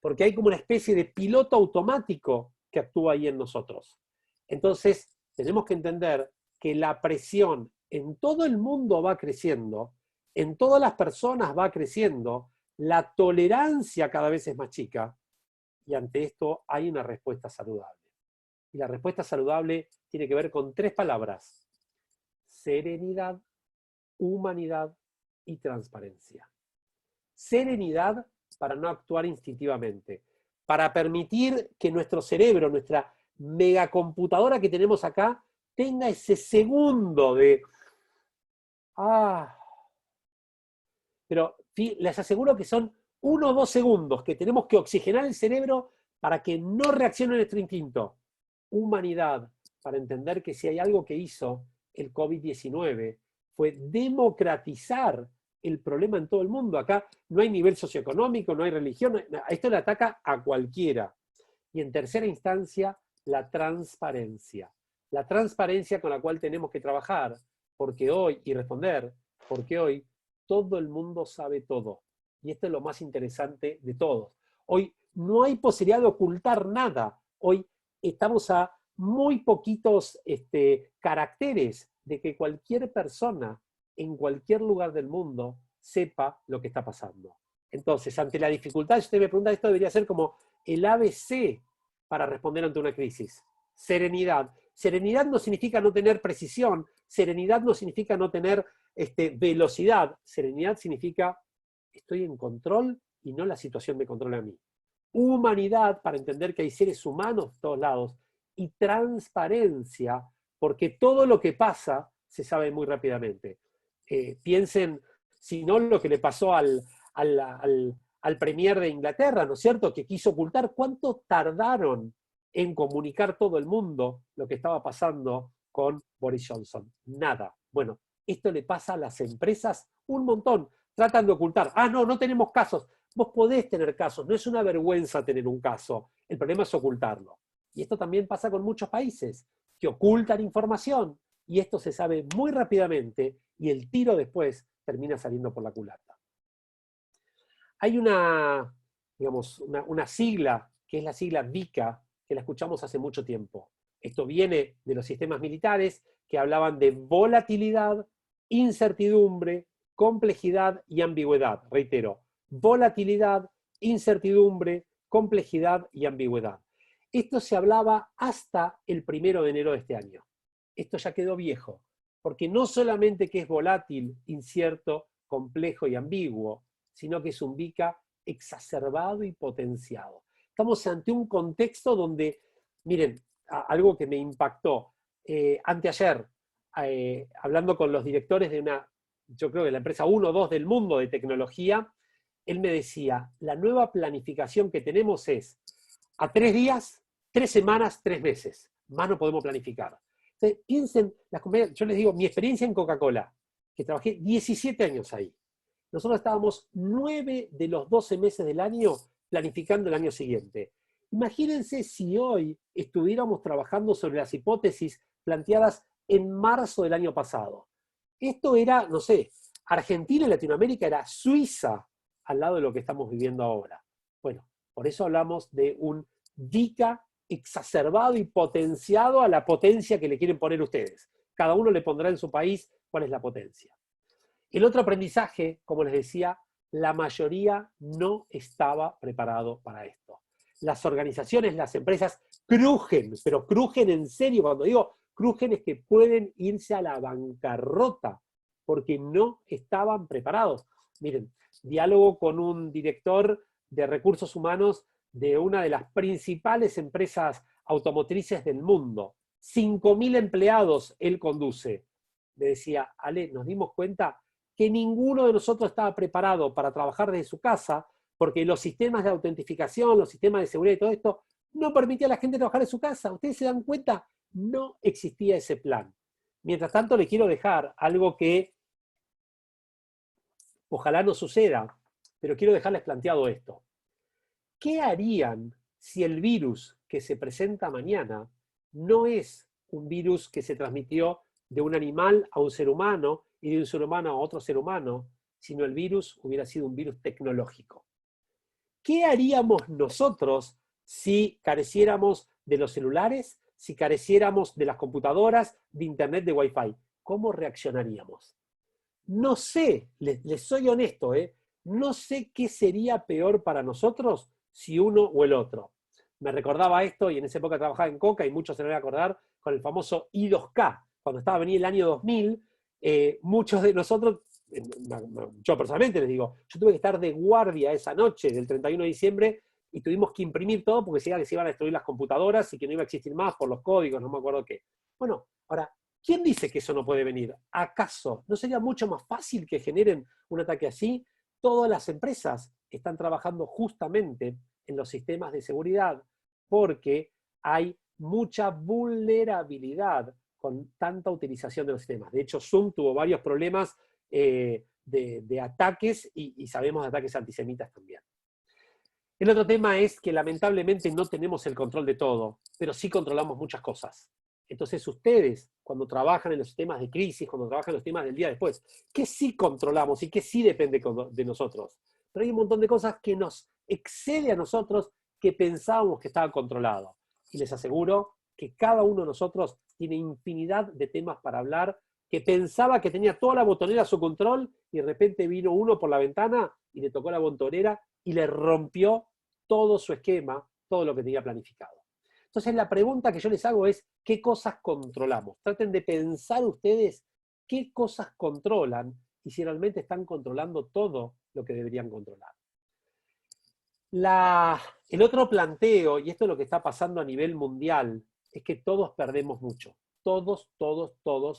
Porque hay como una especie de piloto automático que actúa ahí en nosotros. Entonces, tenemos que entender que la presión en todo el mundo va creciendo, en todas las personas va creciendo, la tolerancia cada vez es más chica, y ante esto hay una respuesta saludable. Y la respuesta saludable tiene que ver con 3 palabras: serenidad, humanidad y transparencia. Serenidad para no actuar instintivamente, para permitir que nuestro cerebro, nuestra megacomputadora que tenemos acá, tenga ese segundo de pero les aseguro que son 1 o 2 segundos que tenemos que oxigenar el cerebro para que no reaccione nuestro instinto. Humanidad, para entender que si hay algo que hizo el COVID-19 fue democratizar el problema en todo el mundo. Acá no hay nivel socioeconómico, no hay religión, esto le ataca a cualquiera. Y en tercera instancia, la transparencia. La transparencia con la cual tenemos que trabajar, porque hoy, y responder, porque hoy todo el mundo sabe todo. Y esto es lo más interesante de todos. Hoy no hay posibilidad de ocultar nada. Hoy estamos a muy poquitos caracteres de que cualquier persona en cualquier lugar del mundo sepa lo que está pasando. Entonces, ante la dificultad, si usted me pregunta, esto debería ser como el ABC para responder ante una crisis. Serenidad. Serenidad no significa no tener precisión, serenidad no significa no tener velocidad, serenidad significa estoy en control y no la situación me controla a mí. Humanidad, para entender que hay seres humanos de todos lados, y transparencia, porque todo lo que pasa se sabe muy rápidamente. Piensen, si no, lo que le pasó al premier de Inglaterra, ¿no es cierto?, que quiso ocultar cuánto tardaron en comunicar todo el mundo lo que estaba pasando con Boris Johnson. Nada. Bueno, esto le pasa a las empresas un montón. Tratan de ocultar. No tenemos casos. Vos podés tener casos. No es una vergüenza tener un caso. El problema es ocultarlo. Y esto también pasa con muchos países, que ocultan información. Y esto se sabe muy rápidamente y el tiro después termina saliendo por la culata. Hay una sigla, que es la sigla VICA, que la escuchamos hace mucho tiempo. Esto viene de los sistemas militares que hablaban de volatilidad, incertidumbre, complejidad y ambigüedad. Reitero, volatilidad, incertidumbre, complejidad y ambigüedad. Esto se hablaba hasta el 1 de enero de este año. Esto ya quedó viejo, porque no solamente que es volátil, incierto, complejo y ambiguo, sino que es un VICA exacerbado y potenciado. Estamos ante un contexto donde, miren, algo que me impactó, anteayer, hablando con los directores de yo creo que la empresa 1 o 2 del mundo de tecnología, él me decía, la nueva planificación que tenemos es a 3 días, 3 semanas, 3 meses. Más no podemos planificar. Entonces, piensen, yo les digo, mi experiencia en Coca-Cola, que trabajé 17 años ahí. Nosotros estábamos 9 de los 12 meses del año planificando el año siguiente. Imagínense si hoy estuviéramos trabajando sobre las hipótesis planteadas en marzo del año pasado. Esto era, no sé, Argentina y Latinoamérica era Suiza al lado de lo que estamos viviendo ahora. Bueno, por eso hablamos de un VICA exacerbado y potenciado a la potencia que le quieren poner ustedes. Cada uno le pondrá en su país cuál es la potencia. El otro aprendizaje, como les decía, la mayoría no estaba preparado para esto. Las organizaciones, las empresas crujen, pero crujen en serio. Cuando digo crujen es que pueden irse a la bancarrota porque no estaban preparados. Miren, diálogo con un director de recursos humanos de una de las principales empresas automotrices del mundo. 5.000 empleados él conduce. Le decía, Ale, nos dimos cuenta que ninguno de nosotros estaba preparado para trabajar desde su casa, porque los sistemas de autentificación, los sistemas de seguridad y todo esto, no permitían a la gente trabajar en su casa. Ustedes se dan cuenta, no existía ese plan. Mientras tanto, les quiero dejar algo que ojalá no suceda, pero quiero dejarles planteado esto. ¿Qué harían si el virus que se presenta mañana no es un virus que se transmitió de un animal a un ser humano y de un ser humano a otro ser humano, sino el virus hubiera sido un virus tecnológico? ¿Qué haríamos nosotros si careciéramos de los celulares, si careciéramos de las computadoras, de internet, de Wi-Fi? ¿Cómo reaccionaríamos? No sé, les soy honesto, no sé qué sería peor para nosotros si uno o el otro. Me recordaba esto, y en esa época trabajaba en Coca, y muchos se lo van a acordar, con el famoso I2K. Cuando estaba venía el año 2000, muchos de nosotros, yo personalmente les digo, yo tuve que estar de guardia esa noche del 31 de diciembre, y tuvimos que imprimir todo porque decía que se iban a destruir las computadoras y que no iba a existir más por los códigos, no me acuerdo qué. Bueno, ahora, ¿quién dice que eso no puede venir? ¿Acaso no sería mucho más fácil que generen un ataque así? Todas las empresas están trabajando justamente en los sistemas de seguridad porque hay mucha vulnerabilidad con tanta utilización de los sistemas. De hecho, Zoom tuvo varios problemas de ataques y sabemos de ataques antisemitas también. El otro tema es que lamentablemente no tenemos el control de todo, pero sí controlamos muchas cosas. Entonces ustedes, cuando trabajan en los sistemas de crisis, cuando trabajan en los temas del día después, ¿qué sí controlamos y qué sí depende de nosotros? Pero hay un montón de cosas que nos excede a nosotros que pensábamos que estaba controlado. Y les aseguro que cada uno de nosotros tiene infinidad de temas para hablar, que pensaba que tenía toda la botonera a su control y de repente vino uno por la ventana y le tocó la botonera y le rompió todo su esquema, todo lo que tenía planificado. Entonces la pregunta que yo les hago es, ¿qué cosas controlamos? Traten de pensar ustedes qué cosas controlan y si realmente están controlando todo lo que deberían controlar. El otro planteo, y esto es lo que está pasando a nivel mundial, es que todos perdemos mucho. Todos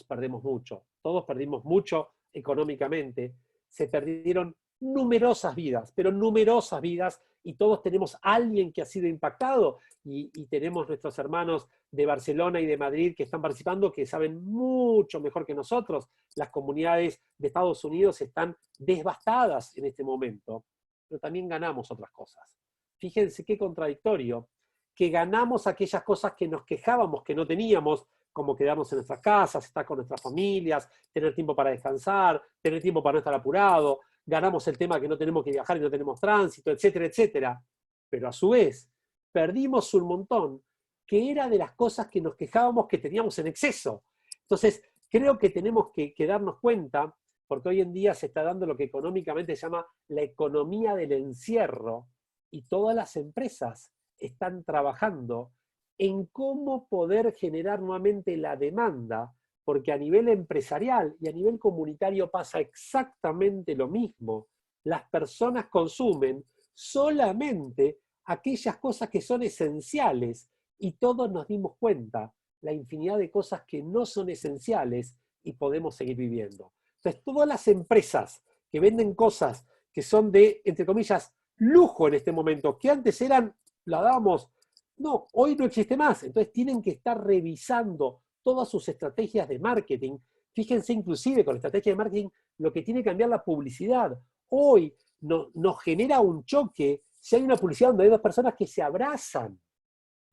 perdemos mucho. Todos perdimos mucho económicamente. Se perdieron numerosas vidas, pero numerosas vidas, y todos tenemos a alguien que ha sido impactado, y tenemos nuestros hermanos de Barcelona y de Madrid que están participando, que saben mucho mejor que nosotros. Las comunidades de Estados Unidos están devastadas en este momento, pero también ganamos otras cosas. Fíjense qué contradictorio, que ganamos aquellas cosas que nos quejábamos que no teníamos, como quedarnos en nuestras casas, estar con nuestras familias, tener tiempo para descansar, tener tiempo para no estar apurado, ganamos el tema que no tenemos que viajar y no tenemos tránsito, etcétera, etcétera. Pero a su vez, perdimos un montón, que era de las cosas que nos quejábamos que teníamos en exceso. Entonces, creo que tenemos que darnos cuenta, porque hoy en día se está dando lo que económicamente se llama la economía del encierro, y todas las empresas están trabajando en cómo poder generar nuevamente la demanda, porque a nivel empresarial y a nivel comunitario pasa exactamente lo mismo. Las personas consumen solamente aquellas cosas que son esenciales, y todos nos dimos cuenta la infinidad de cosas que no son esenciales y podemos seguir viviendo. Entonces, todas las empresas que venden cosas que son de, entre comillas, lujo en este momento, que antes eran, la dábamos, no, hoy no existe más. Entonces tienen que estar revisando todas sus estrategias de marketing. Fíjense inclusive con la estrategia de marketing lo que tiene que cambiar la publicidad. Hoy nos genera un choque si hay una publicidad donde hay dos personas que se abrazan.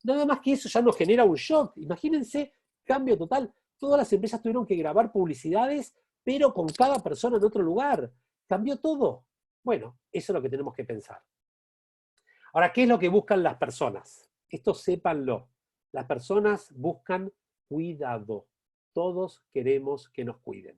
Nada más que eso ya nos genera un shock. Imagínense, cambio total. Todas las empresas tuvieron que grabar publicidades, pero con cada persona en otro lugar. Cambió todo. Bueno, eso es lo que tenemos que pensar. Ahora, ¿qué es lo que buscan las personas? Esto sépanlo. Las personas buscan cuidado. Todos queremos que nos cuiden.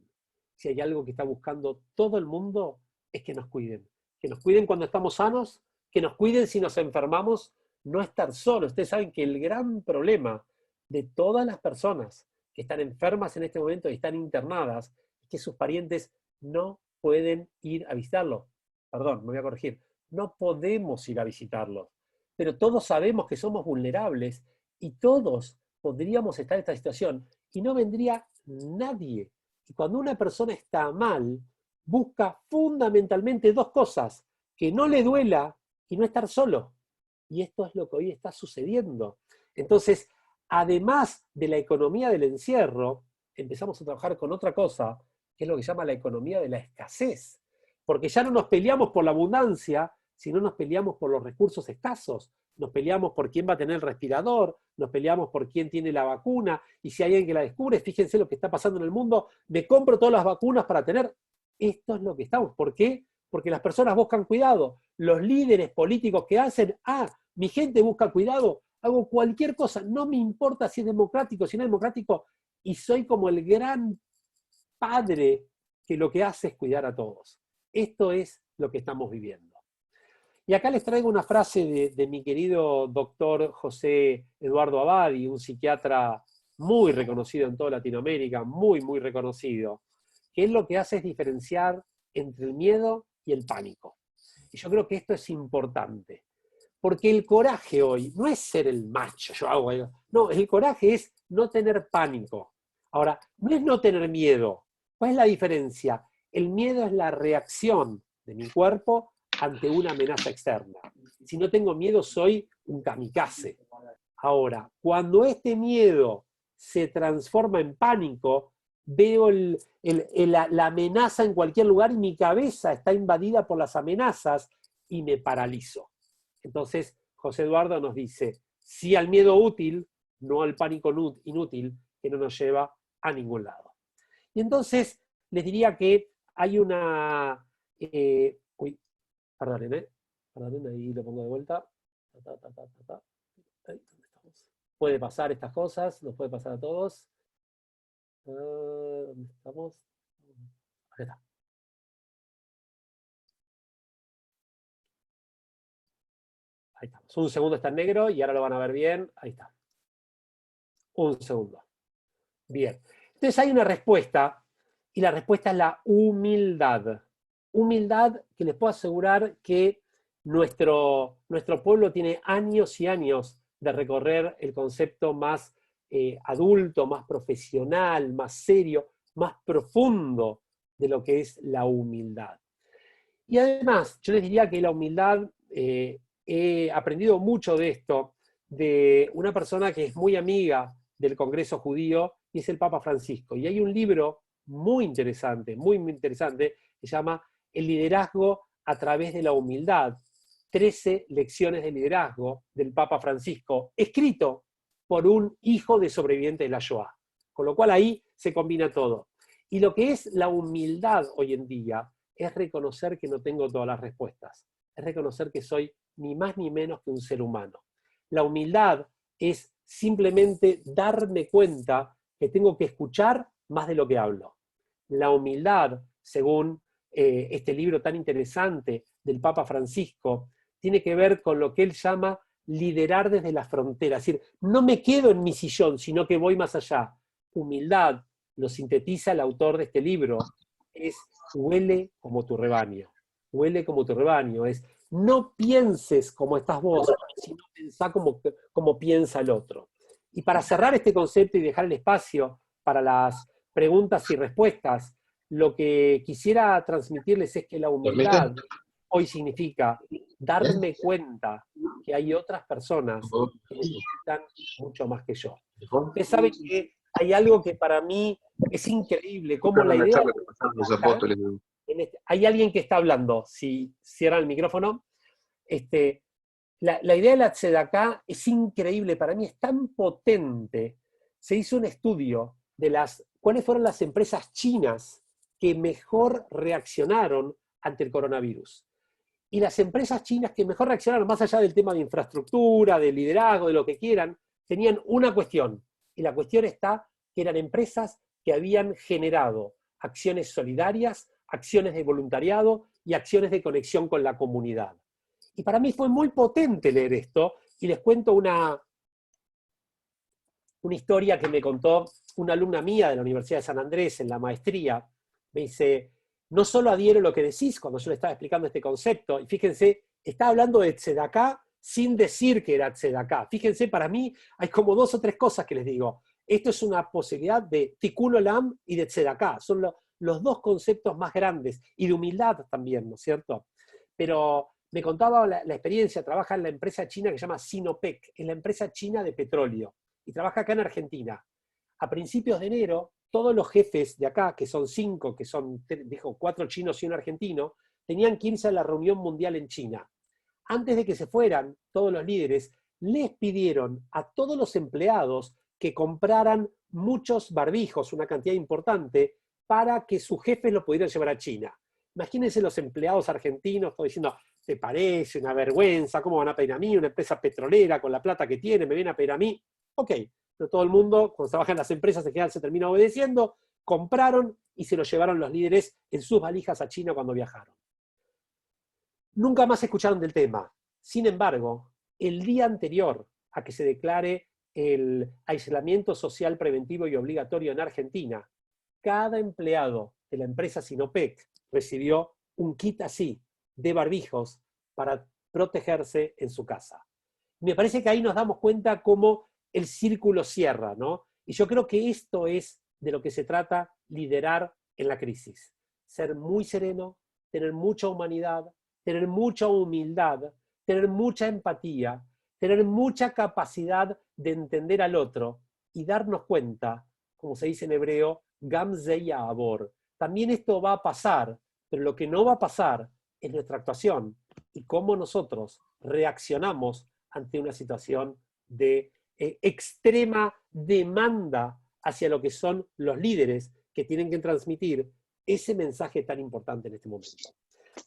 Si hay algo que está buscando todo el mundo, es que nos cuiden. Que nos cuiden cuando estamos sanos, que nos cuiden si nos enfermamos, no estar solos. Ustedes saben que el gran problema de todas las personas que están enfermas en este momento y están internadas es que sus parientes no pueden ir a visitarlos. Perdón, me voy a corregir. No podemos ir a visitarlos. Pero todos sabemos que somos vulnerables y todos podríamos estar en esta situación y no vendría nadie. Y cuando una persona está mal, busca fundamentalmente dos cosas: que no le duela y no estar solo. Y esto es lo que hoy está sucediendo. Entonces, además de la economía del encierro, empezamos a trabajar con otra cosa, que es lo que se llama la economía de la escasez. Porque ya no nos peleamos por la abundancia, sino nos peleamos por los recursos escasos. Nos peleamos por quién va a tener el respirador, nos peleamos por quién tiene la vacuna, y si hay alguien que la descubre, fíjense lo que está pasando en el mundo, me compro todas las vacunas para tener. Esto es lo que estamos. ¿Por qué? Porque las personas buscan cuidado. Los líderes políticos que hacen, mi gente busca cuidado, hago cualquier cosa, no me importa si es democrático, si no es democrático, y soy como el gran padre que lo que hace es cuidar a todos. Esto es lo que estamos viviendo. Y acá les traigo una frase de mi querido doctor José Eduardo Abadi, un psiquiatra muy reconocido en toda Latinoamérica, muy, muy reconocido, que él lo que hace es diferenciar entre el miedo y el pánico. Y yo creo que esto es importante, porque el coraje hoy no es ser el macho, yo hago algo. No, el coraje es no tener pánico. Ahora, no es no tener miedo. ¿Cuál es la diferencia? El miedo es la reacción de mi cuerpo ante una amenaza externa. Si no tengo miedo, soy un kamikaze. Ahora, cuando este miedo se transforma en pánico, veo la amenaza en cualquier lugar y mi cabeza está invadida por las amenazas y me paralizo. Entonces, José Eduardo nos dice, sí al miedo útil, no al pánico inútil, que no nos lleva a ningún lado. Y entonces, les diría que hay una... perdonen, ahí lo pongo de vuelta. Ahí, ¿dónde estamos? Puede pasar estas cosas, nos puede pasar a todos. ¿Dónde estamos? Acá está. Ahí estamos. Un segundo está en negro y ahora lo van a ver bien. Ahí está. Un segundo. Bien. Entonces hay una respuesta, y la respuesta es la humildad. Humildad que les puedo asegurar que nuestro pueblo tiene años y años de recorrer el concepto más adulto, más profesional, más serio, más profundo de lo que es la humildad. Y además, yo les diría que la humildad, he aprendido mucho de esto, de una persona que es muy amiga del Congreso Judío, y es el Papa Francisco. Y hay un libro muy interesante, que se llama El liderazgo a través de la humildad. 13 lecciones de liderazgo del Papa Francisco, escrito por un hijo de sobreviviente de la Shoah. Con lo cual ahí se combina todo. Y lo que es la humildad hoy en día es reconocer que no tengo todas las respuestas. Es reconocer que soy ni más ni menos que un ser humano. La humildad es simplemente darme cuenta que tengo que escuchar más de lo que hablo. La humildad, según este libro tan interesante del Papa Francisco, tiene que ver con lo que él llama liderar desde la frontera. Es decir, no me quedo en mi sillón, sino que voy más allá. Humildad, lo sintetiza el autor de este libro, es huele como tu rebaño. Huele como tu rebaño. Es no pienses como estás vos, sino pensá como piensa el otro. Y para cerrar este concepto y dejar el espacio para las preguntas y respuestas, lo que quisiera transmitirles es que la humildad hoy significa darme cuenta que hay otras personas que necesitan mucho más que yo. Ustedes saben que hay algo que para mí es increíble, como la idea... Hay alguien que está hablando, si cierran el micrófono. La idea de la Tzedaká es increíble, para mí es tan potente. Se hizo un estudio de cuáles fueron las empresas chinas que mejor reaccionaron ante el coronavirus. Y las empresas chinas que mejor reaccionaron, más allá del tema de infraestructura, de liderazgo, de lo que quieran, tenían una cuestión. Y la cuestión está que eran empresas que habían generado acciones solidarias, acciones de voluntariado y acciones de conexión con la comunidad. Y para mí fue muy potente leer esto, y les cuento una historia que me contó una alumna mía de la Universidad de San Andrés en la maestría. Me dice, no solo adhiero a lo que decís cuando yo le estaba explicando este concepto, y fíjense, estaba hablando de tzedaká sin decir que era tzedaká. Fíjense, para mí hay como 2 o 3 cosas que les digo. Esto es una posibilidad de tikkun olam y de tzedaká. Son los 2 conceptos más grandes, y de humildad también, ¿no es cierto? Pero me contaba la experiencia, trabaja en la empresa china que se llama Sinopec, es la empresa china de petróleo, y trabaja acá en Argentina. A principios de enero, todos los jefes de acá, que son 5, que son, dijo, 4 chinos y un argentino, tenían que irse a la reunión mundial en China. Antes de que se fueran, todos los líderes les pidieron a todos los empleados que compraran muchos barbijos, una cantidad importante, para que sus jefes lo pudieran llevar a China. Imagínense los empleados argentinos todos diciendo, ¿te parece una vergüenza? ¿Cómo van a pedir a mí? Una empresa petrolera con la plata que tiene, ¿me vienen a pedir a mí? Ok, pero todo el mundo, cuando trabaja en las empresas, en general se termina obedeciendo, compraron y se lo llevaron los líderes en sus valijas a China cuando viajaron. Nunca más escucharon del tema. Sin embargo, el día anterior a que se declare el aislamiento social preventivo y obligatorio en Argentina, cada empleado de la empresa Sinopec recibió un kit así, de barbijos, para protegerse en su casa. Me parece que ahí nos damos cuenta cómo el círculo cierra, ¿no? Y yo creo que esto es de lo que se trata liderar en la crisis. Ser muy sereno, tener mucha humanidad, tener mucha humildad, tener mucha empatía, tener mucha capacidad de entender al otro y darnos cuenta, como se dice en hebreo, Gam ze ya'avor. También esto va a pasar, pero lo que no va a pasar es nuestra actuación y cómo nosotros reaccionamos ante una situación de extrema demanda hacia lo que son los líderes que tienen que transmitir ese mensaje tan importante en este momento.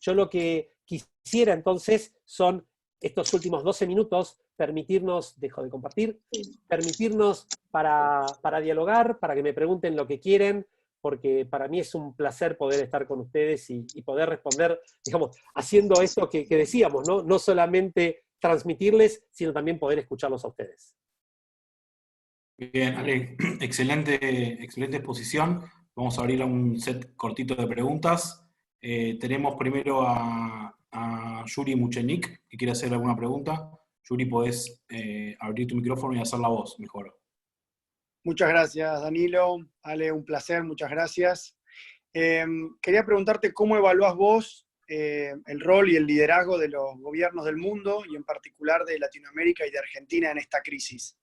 Yo lo que quisiera entonces son estos últimos 12 minutos, permitirnos, dejo de compartir, permitirnos para dialogar, para que me pregunten lo que quieren, porque para mí es un placer poder estar con ustedes y poder responder, digamos, haciendo esto que decíamos, ¿no? No solamente transmitirles, sino también poder escucharlos a ustedes. Bien, Ale, excelente exposición. Vamos a abrir un set cortito de preguntas. Tenemos primero a Yuri Muchenik, que quiere hacer alguna pregunta. Yuri, podés abrir tu micrófono y hacer la voz mejor. Muchas gracias, Danilo. Ale, un placer, muchas gracias. Quería preguntarte cómo evaluás vos el rol y el liderazgo de los gobiernos del mundo, y en particular de Latinoamérica y de Argentina en esta crisis.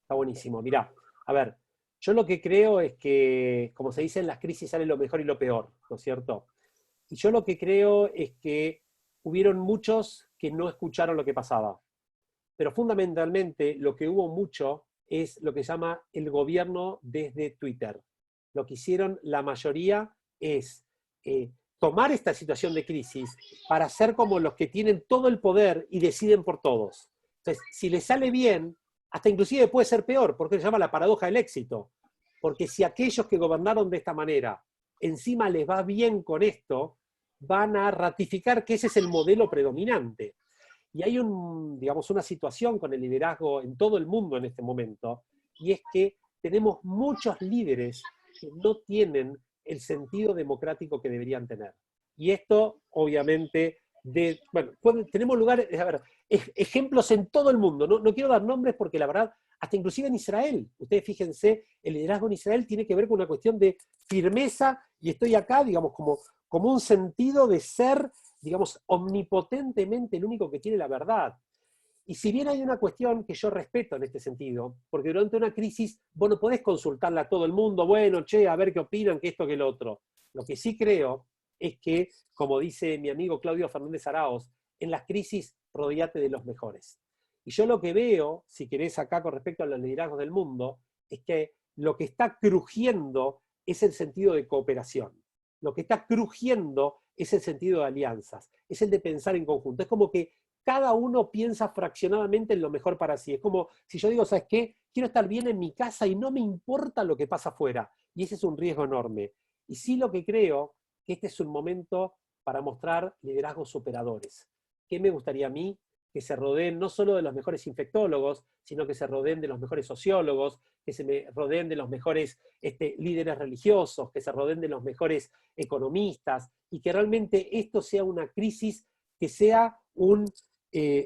Está buenísimo. Mirá, a ver, yo lo que creo es que, como se dice, en las crisis sale lo mejor y lo peor, ¿no es cierto? Y yo lo que creo es que hubieron muchos que no escucharon lo que pasaba. Pero fundamentalmente lo que hubo mucho es lo que se llama el gobierno desde Twitter. Lo que hicieron la mayoría es tomar esta situación de crisis para ser como los que tienen todo el poder y deciden por todos. Entonces, si les sale bien, hasta inclusive puede ser peor, porque se llama la paradoja del éxito. Porque si aquellos que gobernaron de esta manera, encima les va bien con esto, van a ratificar que ese es el modelo predominante. Y hay digamos, una situación con el liderazgo en todo el mundo en este momento, y es que tenemos muchos líderes que no tienen el sentido democrático que deberían tener. Y esto, obviamente, tenemos lugares, a ver, ejemplos en todo el mundo. No quiero dar nombres porque la verdad, hasta inclusive en Israel, ustedes fíjense, el liderazgo en Israel tiene que ver con una cuestión de firmeza, y estoy acá, digamos, como un sentido de ser, digamos, omnipotentemente el único que tiene la verdad. Y si bien hay una cuestión que yo respeto en este sentido, porque durante una crisis vos no podés consultarle a todo el mundo, bueno, che, a ver qué opinan, que esto, que lo otro. Lo que sí creo es que, como dice mi amigo Claudio Fernández Araoz, en las crisis rodeate de los mejores. Y yo lo que veo, si querés acá con respecto a los liderazgos del mundo, es que lo que está crujiendo es el sentido de cooperación. Lo que está crujiendo es el sentido de alianzas, es el de pensar en conjunto. Es como que cada uno piensa fraccionadamente en lo mejor para sí. Es como si yo digo, ¿sabes qué? Quiero estar bien en mi casa y no me importa lo que pasa afuera. Y ese es un riesgo enorme. Y sí, lo que creo que este es un momento para mostrar liderazgos superadores. ¿Qué me gustaría a mí? que se rodeen no solo de los mejores infectólogos, sino que se rodeen de los mejores sociólogos, que se rodeen de los mejores líderes religiosos, que se rodeen de los mejores economistas, y que realmente esto sea una crisis que sea un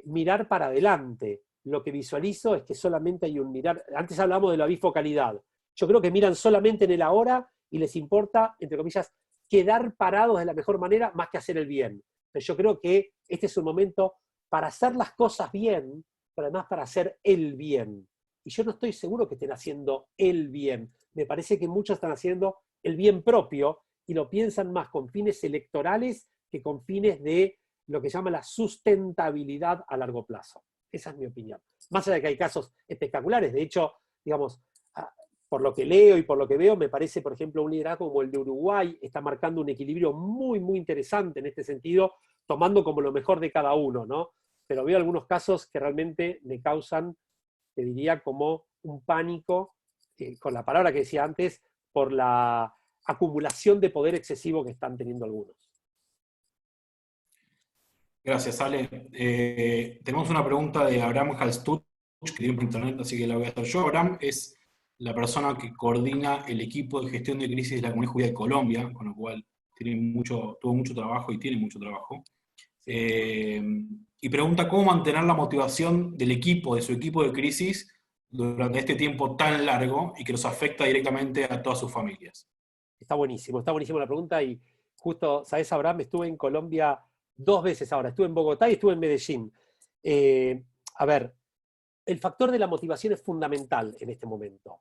mirar para adelante. Lo que visualizo es que solamente hay un mirar. Antes hablamos de la bifocalidad. Yo creo que miran solamente en el ahora y les importa, entre comillas, quedar parados de la mejor manera más que hacer el bien. Pero yo creo que este es un momento para hacer las cosas bien, pero además para hacer el bien. Y yo no estoy seguro que estén haciendo el bien. Me parece que muchos están haciendo el bien propio y lo piensan más con fines electorales que con fines de lo que se llama la sustentabilidad a largo plazo. Esa es mi opinión. Más allá de que hay casos espectaculares, de hecho, digamos, por lo que leo y por lo que veo, me parece, por ejemplo, un liderazgo como el de Uruguay está marcando un equilibrio muy, muy interesante en este sentido, tomando como lo mejor de cada uno, ¿no? Pero veo algunos casos que realmente me causan, te diría, como un pánico, con la palabra que decía antes, por la acumulación de poder excesivo que están teniendo algunos. Gracias, Ale. Tenemos una pregunta de Abraham Halstuch, que tiene por internet, así que la voy a hacer yo. Abraham es la persona que coordina el equipo de gestión de crisis de la Comunidad Judía de Colombia, con lo cual tuvo mucho trabajo y tiene mucho trabajo. Y pregunta cómo mantener la motivación del equipo, de su equipo de crisis, durante este tiempo tan largo y que los afecta directamente a todas sus familias. Está buenísima la pregunta, y justo, ¿sabes, Abraham? Estuve en Colombia 2 veces ahora, estuve en Bogotá y estuve en Medellín. A ver, el factor de la motivación es fundamental en este momento.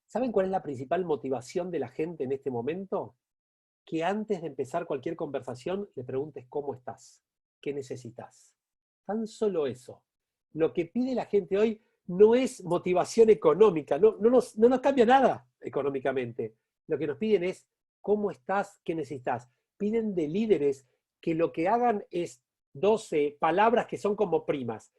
¿Saben cuál es la principal motivación de la gente en este momento? Que antes de empezar cualquier conversación le preguntes cómo estás, qué necesitas. Tan solo eso. Lo que pide la gente hoy no es motivación económica, no nos cambia nada económicamente. Lo que nos piden es cómo estás, qué necesitas. Piden de líderes que lo que hagan es 12 palabras que son como primas: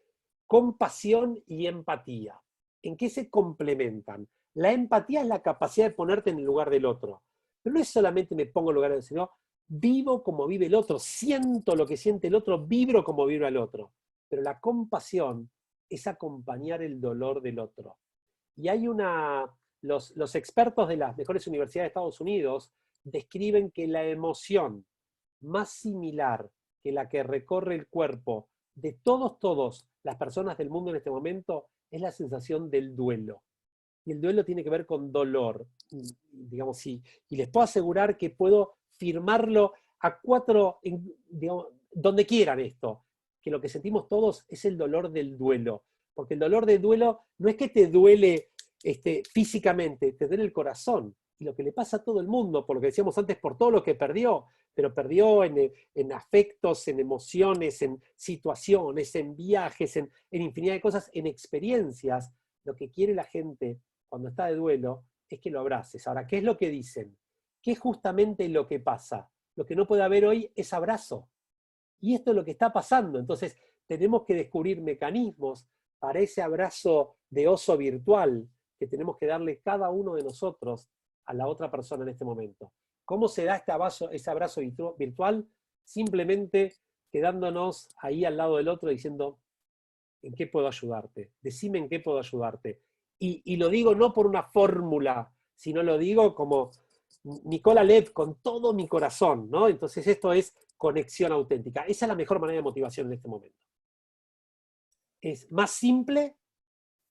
compasión y empatía. ¿En qué se complementan? La empatía es la capacidad de ponerte en el lugar del otro. Pero no es solamente me pongo en el lugar del otro, sino vivo como vive el otro, siento lo que siente el otro, vibro como vibra el otro. Pero la compasión es acompañar el dolor del otro. Y hay los expertos de las mejores universidades de Estados Unidos describen que la emoción más similar que la que recorre el cuerpo de todas las personas del mundo en este momento es la sensación del duelo. Y el duelo tiene que ver con dolor, digamos, sí. Y les puedo asegurar que puedo firmarlo a 4, digamos, donde quieran esto, que lo que sentimos todos es el dolor del duelo. Porque el dolor del duelo no es que te duele físicamente, te duele el corazón. Y lo que le pasa a todo el mundo, por lo que decíamos antes, por todo lo que perdió, pero perdió en afectos, en emociones, en situaciones, en viajes, en infinidad de cosas, en experiencias. Lo que quiere la gente cuando está de duelo es que lo abraces. Ahora, ¿qué es lo que dicen? ¿Qué es justamente lo que pasa? Lo que no puede haber hoy es abrazo. Y esto es lo que está pasando. Entonces, tenemos que descubrir mecanismos para ese abrazo de oso virtual que tenemos que darle cada uno de nosotros a la otra persona en este momento. ¿Cómo se da ese abrazo virtual? Simplemente quedándonos ahí al lado del otro diciendo: ¿en qué puedo ayudarte? Decime en qué puedo ayudarte. Y lo digo no por una fórmula, sino lo digo como Nicola Lev, con todo mi corazón, ¿no? Entonces esto es conexión auténtica. Esa es la mejor manera de motivación en este momento. Es más simple,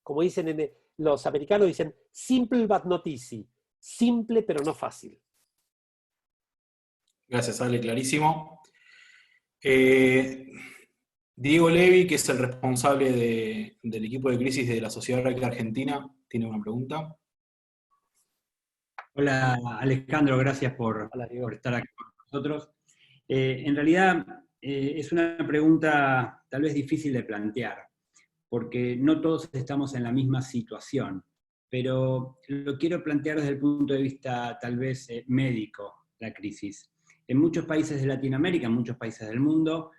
como dicen los americanos, dicen simple but not easy. Simple pero no fácil. Gracias, Ale, clarísimo. Diego Levi, que es el responsable del equipo de crisis de la Sociedad Hebraica Argentina, tiene una pregunta. Hola, Alejandro, gracias por estar aquí con nosotros. En realidad es una pregunta tal vez difícil de plantear, porque no todos estamos en la misma situación, pero lo quiero plantear desde el punto de vista tal vez médico, la crisis. En muchos países de Latinoamérica, en muchos países del mundo,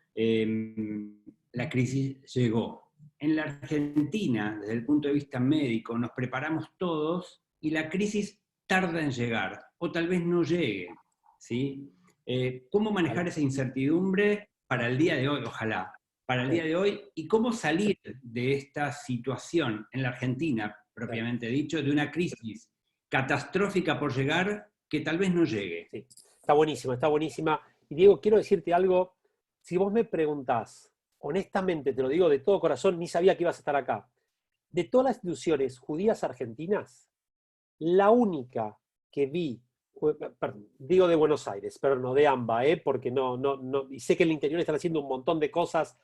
la crisis llegó. En la Argentina, desde el punto de vista médico, nos preparamos todos y la crisis tarda en llegar, o tal vez no llegue, ¿sí? ¿Cómo manejar esa incertidumbre para el día de hoy, ojalá, para el día de hoy y cómo salir de esta situación en la Argentina, propiamente dicho, de una crisis catastrófica por llegar que tal vez no llegue. Sí. Está buenísima, está buenísima. Y Diego, quiero decirte algo. Si vos me preguntás, honestamente, te lo digo de todo corazón, ni sabía que ibas a estar acá. De todas las instituciones judías argentinas, la única que vi, perdón, digo de Buenos Aires, pero no de AMBA, porque no, y sé que en el interior están haciendo un montón de cosas,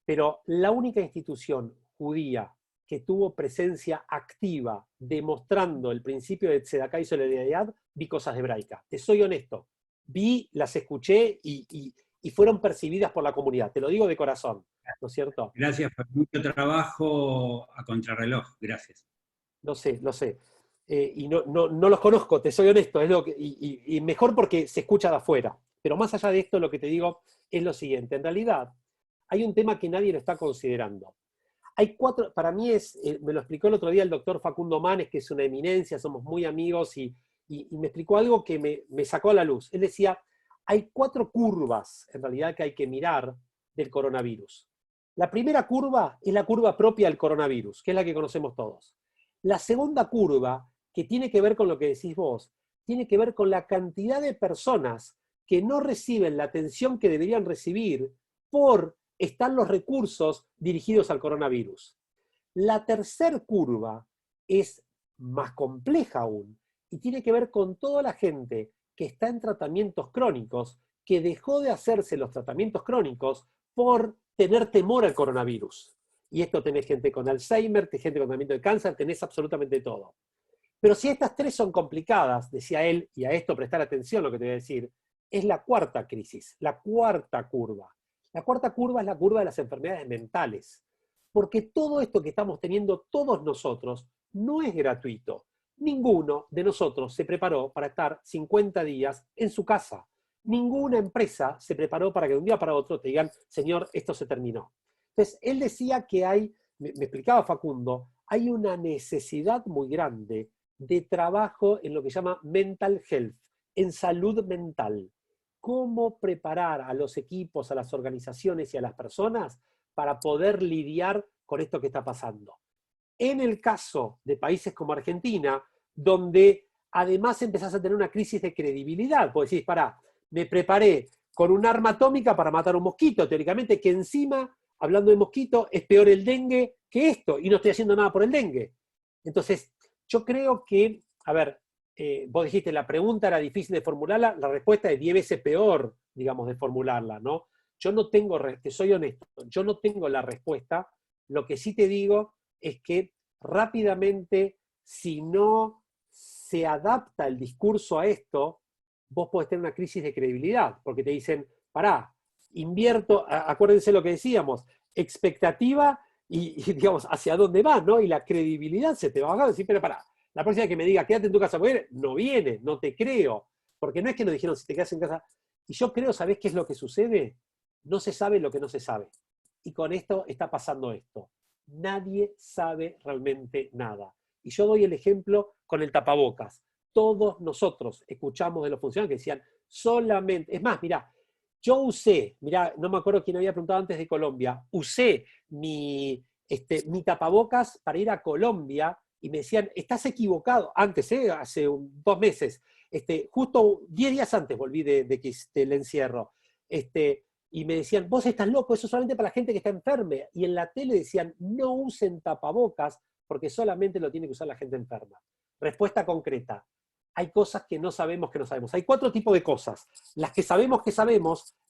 pero la única institución judía que tuvo presencia activa demostrando el principio de tzedaká y solidaridad, vi cosas de hebraica. Te soy honesto. Vi, las escuché y fueron percibidas por la comunidad. Te lo digo de corazón, ¿no es cierto? Gracias por mucho trabajo a contrarreloj. Gracias. Lo sé, lo sé. Y no los conozco, te soy honesto. Es lo que, y mejor porque se escucha de afuera. Pero más allá de esto, lo que te digo es lo siguiente. En realidad, hay un tema que nadie lo está considerando. Hay 4, para mí me lo explicó el otro día el doctor Facundo Manes, que es una eminencia, somos muy amigos, y me explicó algo que me sacó a la luz. Él decía, hay 4 curvas, en realidad, que hay que mirar del coronavirus. La primera curva es la curva propia del coronavirus, que es la que conocemos todos. La segunda curva, que tiene que ver con lo que decís vos, tiene que ver con la cantidad de personas que no reciben la atención que deberían recibir por están los recursos dirigidos al coronavirus. La tercera curva es más compleja aún y tiene que ver con toda la gente que está en tratamientos crónicos, que dejó de hacerse los tratamientos crónicos por tener temor al coronavirus. Y esto tenés gente con Alzheimer, tenés gente con tratamiento de cáncer, tenés absolutamente todo. Pero si estas 3 son complicadas, decía él, y a esto prestar atención lo que te voy a decir, es la cuarta crisis, la cuarta curva. La cuarta curva es la curva de las enfermedades mentales, porque todo esto que estamos teniendo todos nosotros no es gratuito. Ninguno de nosotros se preparó para estar 50 días en su casa. Ninguna empresa se preparó para que de un día para otro te digan, señor, esto se terminó. Entonces, él decía que me explicaba Facundo, hay una necesidad muy grande de trabajo en lo que se llama mental health, en salud mental. Cómo preparar a los equipos, a las organizaciones y a las personas para poder lidiar con esto que está pasando. En el caso de países como Argentina, donde además empezás a tener una crisis de credibilidad, porque decís, pará, me preparé con un arma atómica para matar un mosquito, teóricamente, que encima, hablando de mosquito, es peor el dengue que esto, y no estoy haciendo nada por el dengue. Entonces, yo creo que, a ver, vos dijiste, la pregunta era difícil de formularla, la respuesta es 10 veces peor, digamos, de formularla, ¿no? Yo no tengo, te soy honesto, yo no tengo la respuesta. Lo que sí te digo es que rápidamente, si no se adapta el discurso a esto, vos podés tener una crisis de credibilidad, porque te dicen, pará, invierto, acuérdense lo que decíamos, expectativa y digamos, hacia dónde va, ¿no? Y la credibilidad se te va a bajar, decir, pero pará, la próxima que me diga, quédate en tu casa, no viene, no te creo. Porque no es que nos dijeron, si te quedas en casa. Y yo creo, ¿sabés qué es lo que sucede? No se sabe lo que no se sabe. Y con esto está pasando esto. Nadie sabe realmente nada. Y yo doy el ejemplo con el tapabocas. Todos nosotros escuchamos de los funcionarios que decían, solamente, es más, mirá, yo usé, mirá, no me acuerdo quién había preguntado antes de Colombia, usé mi tapabocas para ir a Colombia, y me decían, estás equivocado, antes, hace 2 meses, justo 10 días antes volví del encierro, y me decían, vos estás loco, eso es solamente para la gente que está enferma, y en la tele decían, no usen tapabocas, porque solamente lo tiene que usar la gente enferma. Respuesta concreta, hay cosas que no sabemos que no sabemos. Hay 4 tipos de cosas, las que sabemos,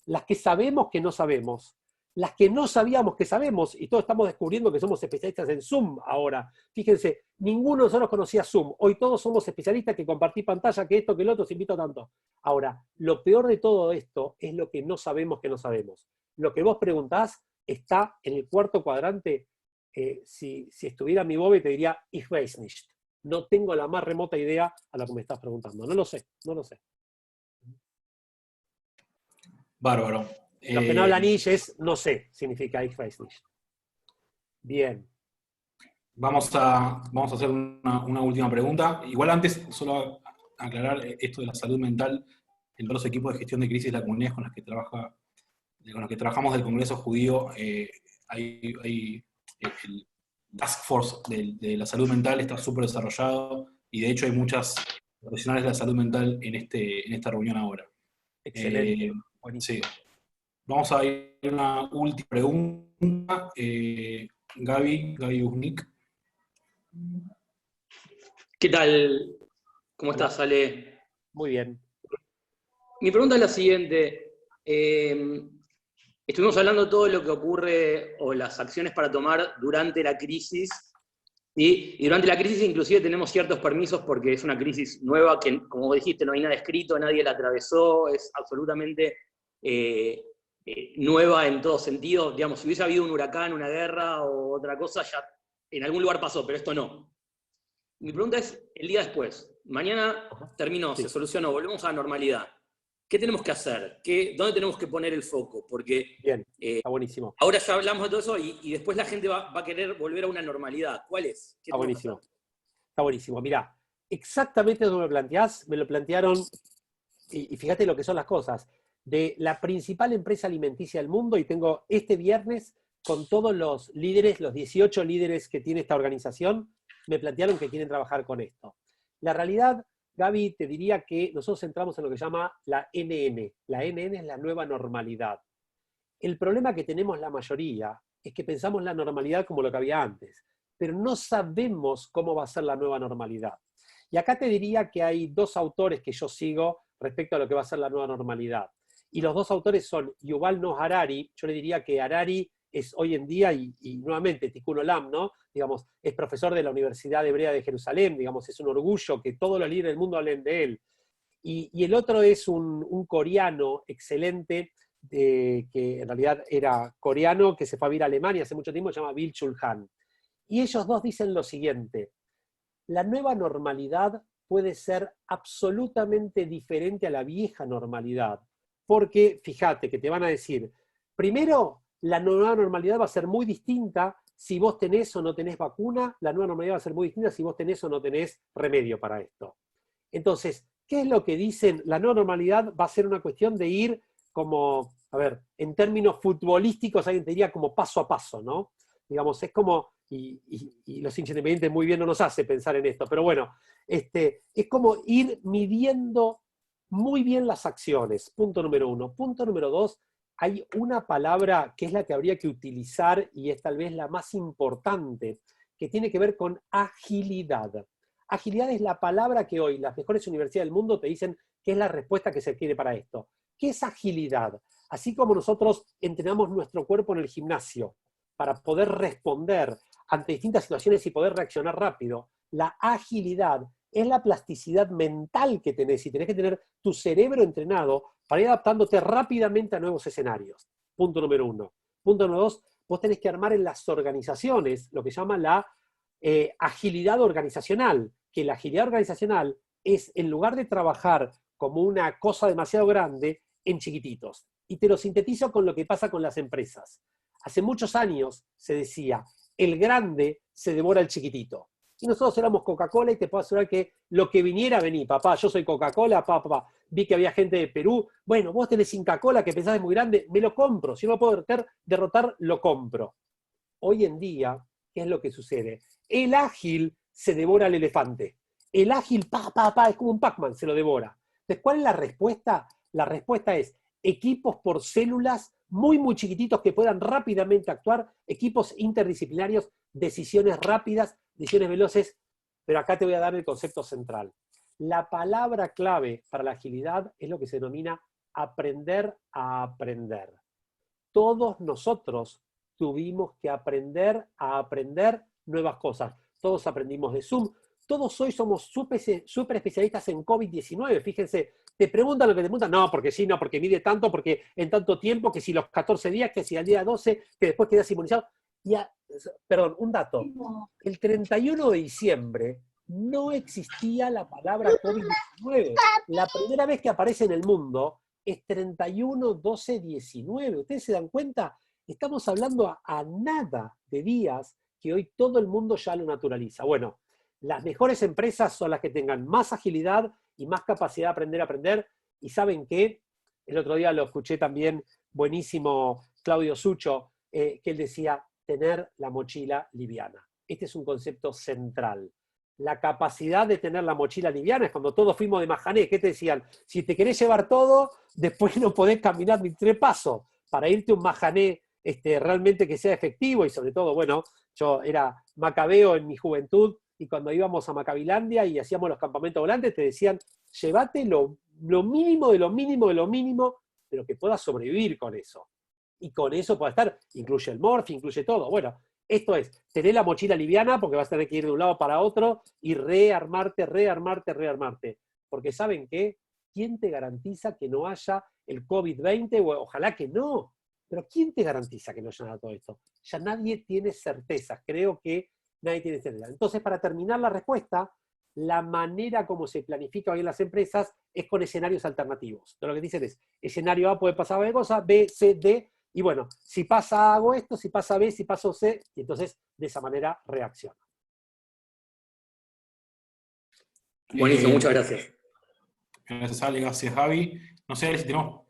las que sabemos que no sabemos, las que no sabíamos que sabemos, y todos estamos descubriendo que somos especialistas en Zoom ahora. Fíjense, ninguno de nosotros conocía Zoom. Hoy todos somos especialistas que compartí pantalla, que esto, que el otro, os invito tanto. Ahora, lo peor de todo esto es lo que no sabemos que no sabemos. Lo que vos preguntás está en el 4º cuadrante. Si estuviera mi Bobe te diría, ich weiß nicht. No tengo la más remota idea a lo que me estás preguntando. No lo sé, no lo sé. Bárbaro. Los que no hablan Ish es no sé, significa Ich weiß nicht. Bien. Vamos a hacer una última pregunta. Igual antes, solo aclarar esto de la salud mental en todos los equipos de gestión de crisis de la comunidad con las que trabaja con los que trabajamos del Congreso Judío, hay el Task Force de la salud mental está súper desarrollado, y de hecho hay muchas profesionales de la salud mental en esta reunión ahora. Excelente. Sí. Vamos a ir a una última pregunta. Gaby Uznik. ¿Qué tal? ¿Cómo estás, Ale? Muy bien. Mi pregunta es la siguiente. Estuvimos hablando de todo lo que ocurre o las acciones para tomar durante la crisis, ¿sí? Y durante la crisis inclusive tenemos ciertos permisos porque es una crisis nueva que, como dijiste, no hay nada escrito, nadie la atravesó, es absolutamente nueva en todo sentido. Digamos, si hubiese habido un huracán, una guerra o otra cosa, ya en algún lugar pasó, pero esto no. Mi pregunta es, el día después, mañana terminó, se solucionó, volvemos a la normalidad. ¿Qué tenemos que hacer? ¿Dónde tenemos que poner el foco? Porque bien, está buenísimo. Ahora ya hablamos de todo eso y después la gente va a querer volver a una normalidad. ¿Cuál es? Está buenísimo. Está buenísimo. Mirá, exactamente como lo planteás, me lo plantearon, y fíjate lo que son las cosas, de la principal empresa alimenticia del mundo, y tengo este viernes con todos los líderes, los 18 líderes que tiene esta organización, me plantearon que quieren trabajar con esto. La realidad, Gaby, te diría que nosotros entramos en lo que se llama la NN. La NN es la nueva normalidad. El problema que tenemos la mayoría es que pensamos la normalidad como lo que había antes, pero no sabemos cómo va a ser la nueva normalidad. Y acá te diría que hay dos autores que yo sigo respecto a lo que va a ser la nueva normalidad. Y los dos autores son Yuval Noah Harari. Yo le diría que Harari es hoy en día, y nuevamente Tikkun Olam, ¿no? Digamos, es profesor de la Universidad Hebrea de Jerusalén, digamos, es un orgullo que todos los líderes del mundo hablen de él. Y el otro es un coreano excelente, que en realidad era coreano, que se fue a vivir a Alemania hace mucho tiempo, se llama Bill Chulhan. Y ellos dos dicen lo siguiente: la nueva normalidad puede ser absolutamente diferente a la vieja normalidad, porque, fíjate, que te van a decir, primero, la nueva normalidad va a ser muy distinta si vos tenés o no tenés vacuna, la nueva normalidad va a ser muy distinta si vos tenés o no tenés remedio para esto. Entonces, ¿qué es lo que dicen? La nueva normalidad va a ser una cuestión de ir como, a ver, en términos futbolísticos alguien te diría como paso a paso, ¿no? Digamos, es como, y los hinchas independientes muy bien no nos hace pensar en esto, pero bueno, es como ir midiendo muy bien las acciones, punto número uno. Punto número dos, hay una palabra que es la que habría que utilizar y es tal vez la más importante, que tiene que ver con agilidad. Agilidad es la palabra que hoy las mejores universidades del mundo te dicen que es la respuesta que se quiere para esto. ¿Qué es agilidad? Así como nosotros entrenamos nuestro cuerpo en el gimnasio para poder responder ante distintas situaciones y poder reaccionar rápido, la agilidad es la plasticidad mental que tenés, y tenés que tener tu cerebro entrenado para ir adaptándote rápidamente a nuevos escenarios. Punto número uno. Punto número dos, vos tenés que armar en las organizaciones lo que se llama la agilidad organizacional, que la agilidad organizacional es, en lugar de trabajar como una cosa demasiado grande, en chiquititos. Y te lo sintetizo con lo que pasa con las empresas. Hace muchos años se decía, el grande se devora el chiquitito. Y nosotros éramos Coca-Cola y te puedo asegurar que lo que viniera, vení, papá, yo soy Coca-Cola, papá. Vi que había gente de Perú, bueno, vos tenés Inca-Cola que pensás es muy grande, me lo compro. Si no lo puedo derrotar, lo compro. Hoy en día, ¿qué es lo que sucede? El ágil se devora al elefante. El ágil, es como un Pac-Man, se lo devora. Entonces, ¿cuál es la respuesta? La respuesta es equipos por células muy, muy chiquititos que puedan rápidamente actuar, equipos interdisciplinarios, decisiones rápidas, decisiones veloces, pero acá te voy a dar el concepto central. La palabra clave para la agilidad es lo que se denomina aprender a aprender. Todos nosotros tuvimos que aprender a aprender nuevas cosas. Todos aprendimos de Zoom. Todos hoy somos súper especialistas en COVID-19. Fíjense, te preguntan lo que te preguntan. No, porque sí, no, porque mide tanto, porque en tanto tiempo, que si los 14 días, que si al día 12, que después quedas inmunizado. Perdón, un dato. El 31 de diciembre no existía la palabra COVID-19. La primera vez que aparece en el mundo es 31, 12, 19. ¿Ustedes se dan cuenta? Estamos hablando a nada de días que hoy todo el mundo ya lo naturaliza. Bueno, las mejores empresas son las que tengan más agilidad y más capacidad de aprender a aprender. Y ¿saben qué? El otro día lo escuché también buenísimo Claudio Sucho, que él decía, tener la mochila liviana. Este es un concepto central. La capacidad de tener la mochila liviana es cuando todos fuimos de Mahané, ¿qué te decían? Si te querés llevar todo, después no podés caminar ni 3 pasos. Para irte a un Mahané realmente que sea efectivo, y sobre todo, bueno, yo era macabeo en mi juventud, y cuando íbamos a Macabilandia y hacíamos los campamentos volantes, te decían, llévate lo mínimo de lo mínimo de lo mínimo, pero que puedas sobrevivir con eso. Y con eso puede estar, incluye el morph, incluye todo. Bueno, esto es, tener la mochila liviana porque vas a tener que ir de un lado para otro y rearmarte. Porque ¿saben qué? ¿Quién te garantiza que no haya el COVID-20? Ojalá que no. Pero ¿quién te garantiza que no haya nada de todo esto? Ya nadie tiene certezas. Creo que nadie tiene certeza. Entonces, para terminar la respuesta, la manera como se planifica hoy en las empresas es con escenarios alternativos. Entonces, lo que dicen es, escenario A puede pasar cualquier cosa, B, C, D, y bueno, si pasa A hago esto, si pasa B, si pasa C, y entonces de esa manera reacciona. Buenísimo, muchas gracias. Gracias, Ale, gracias, Javi. No sé si tenemos,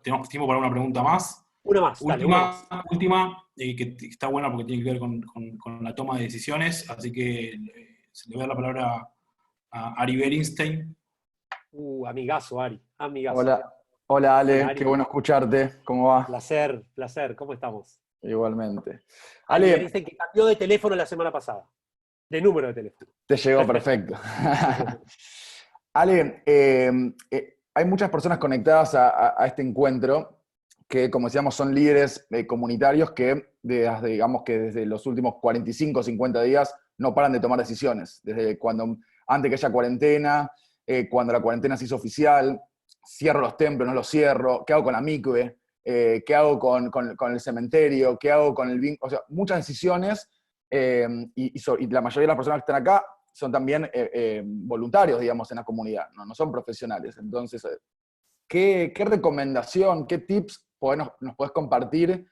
tenemos tiempo para una pregunta más. Una más, última, que está buena porque tiene que ver con la toma de decisiones, así que se le voy a dar la palabra a Ari Berinstein. Amigazo, Ari, amigazo. Hola Ale, Hola, Ari. Qué bueno escucharte, ¿cómo va? Placer, ¿cómo estamos? Igualmente. Ale, Ale, dicen que cambió de teléfono la semana pasada, de número de teléfono. te llegó perfecto. Ale, hay muchas personas conectadas a este encuentro que, como decíamos, son líderes comunitarios que, digamos que desde los últimos 45 o 50 días no paran de tomar decisiones. Desde antes que haya cuarentena, cuando la cuarentena se hizo oficial, cierro los templos, no los cierro, ¿qué hago con la mikve? ¿Qué hago con el cementerio? ¿Qué hago con el vínculo? O sea, muchas decisiones, y la mayoría de las personas que están acá son también voluntarios, digamos, en la comunidad, no son profesionales. Entonces, ¿qué recomendación, qué tips nos podés compartir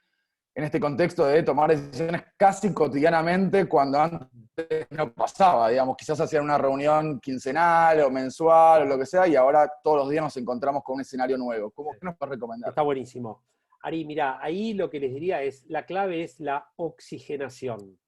en este contexto de tomar decisiones casi cotidianamente cuando antes no pasaba? Digamos, quizás hacían una reunión quincenal o mensual o lo que sea, y ahora todos los días nos encontramos con un escenario nuevo. ¿Qué nos podés recomendar? Está buenísimo. Ari, mira, ahí lo que les diría es, la clave es la oxigenación.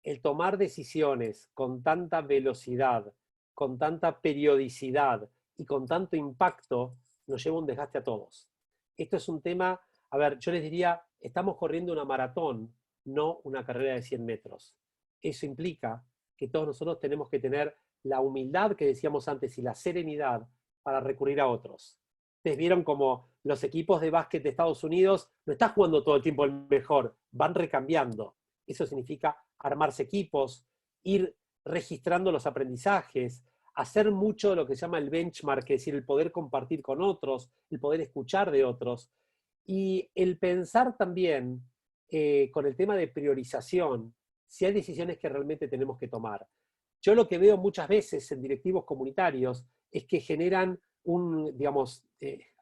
El tomar decisiones con tanta velocidad, con tanta periodicidad y con tanto impacto, nos lleva un desgaste a todos. Esto es un tema, a ver, yo les diría, estamos corriendo una maratón, no una carrera de 100 metros. Eso implica que todos nosotros tenemos que tener la humildad que decíamos antes y la serenidad para recurrir a otros. Ustedes vieron como los equipos de básquet de Estados Unidos no están jugando todo el tiempo el mejor, van recambiando. Eso significa armarse equipos, ir registrando los aprendizajes, hacer mucho de lo que se llama el benchmark, es decir, el poder compartir con otros, el poder escuchar de otros, y el pensar también con el tema de priorización, si hay decisiones que realmente tenemos que tomar. Yo lo que veo muchas veces en directivos comunitarios es que generan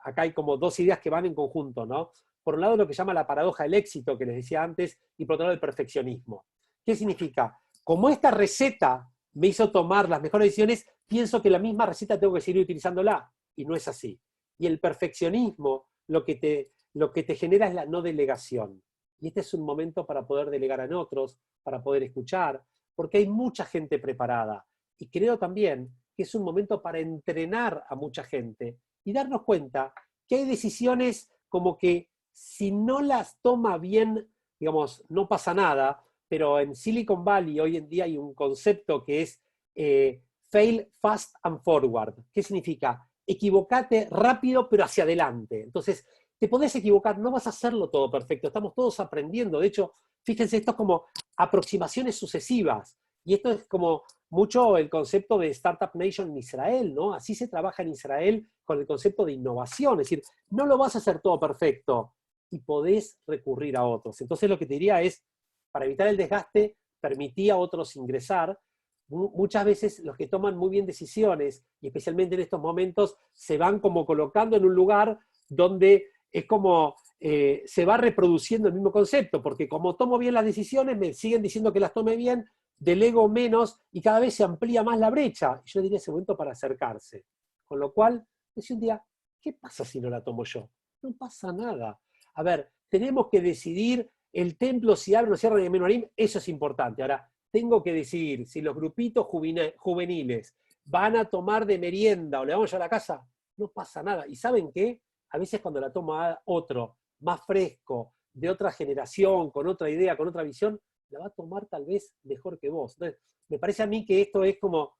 acá hay como dos ideas que van en conjunto, ¿no? Por un lado lo que llama la paradoja del éxito, que les decía antes, y por otro lado el perfeccionismo. ¿Qué significa? Como esta receta me hizo tomar las mejores decisiones, pienso que la misma receta tengo que seguir utilizándola, y no es así. Y el perfeccionismo lo que te genera es la no delegación. Y este es un momento para poder delegar en otros, para poder escuchar, porque hay mucha gente preparada. Y creo también que es un momento para entrenar a mucha gente y darnos cuenta que hay decisiones como que si no las toma bien, digamos, no pasa nada, pero en Silicon Valley hoy en día hay un concepto que es fail fast and forward. ¿Qué significa? Equivocate rápido pero hacia adelante. Entonces, te podés equivocar, no vas a hacerlo todo perfecto, estamos todos aprendiendo. De hecho, fíjense, esto es como aproximaciones sucesivas. Y esto es como mucho el concepto de Startup Nation en Israel, ¿no? Así se trabaja en Israel con el concepto de innovación. Es decir, no lo vas a hacer todo perfecto y podés recurrir a otros. Entonces lo que te diría es, para evitar el desgaste, permití a otros ingresar. Muchas veces los que toman muy bien decisiones, y especialmente en estos momentos, se van como colocando en un lugar donde es como se va reproduciendo el mismo concepto, porque como tomo bien las decisiones, me siguen diciendo que las tome bien, delego menos, y cada vez se amplía más la brecha. Y yo diría ese momento para acercarse. Con lo cual, es un día, ¿Qué pasa si no la tomo yo? No pasa nada. A ver, tenemos que decidir el templo si abre o cierra en Menorím, eso es importante. Ahora, tengo que decidir si los grupitos juveniles van a tomar de merienda o le vamos a llevar a la casa, no pasa nada. ¿Y saben qué? A veces cuando la toma otro, más fresco, de otra generación, con otra idea, con otra visión, la va a tomar tal vez mejor que vos. Entonces, me parece a mí que esto es como,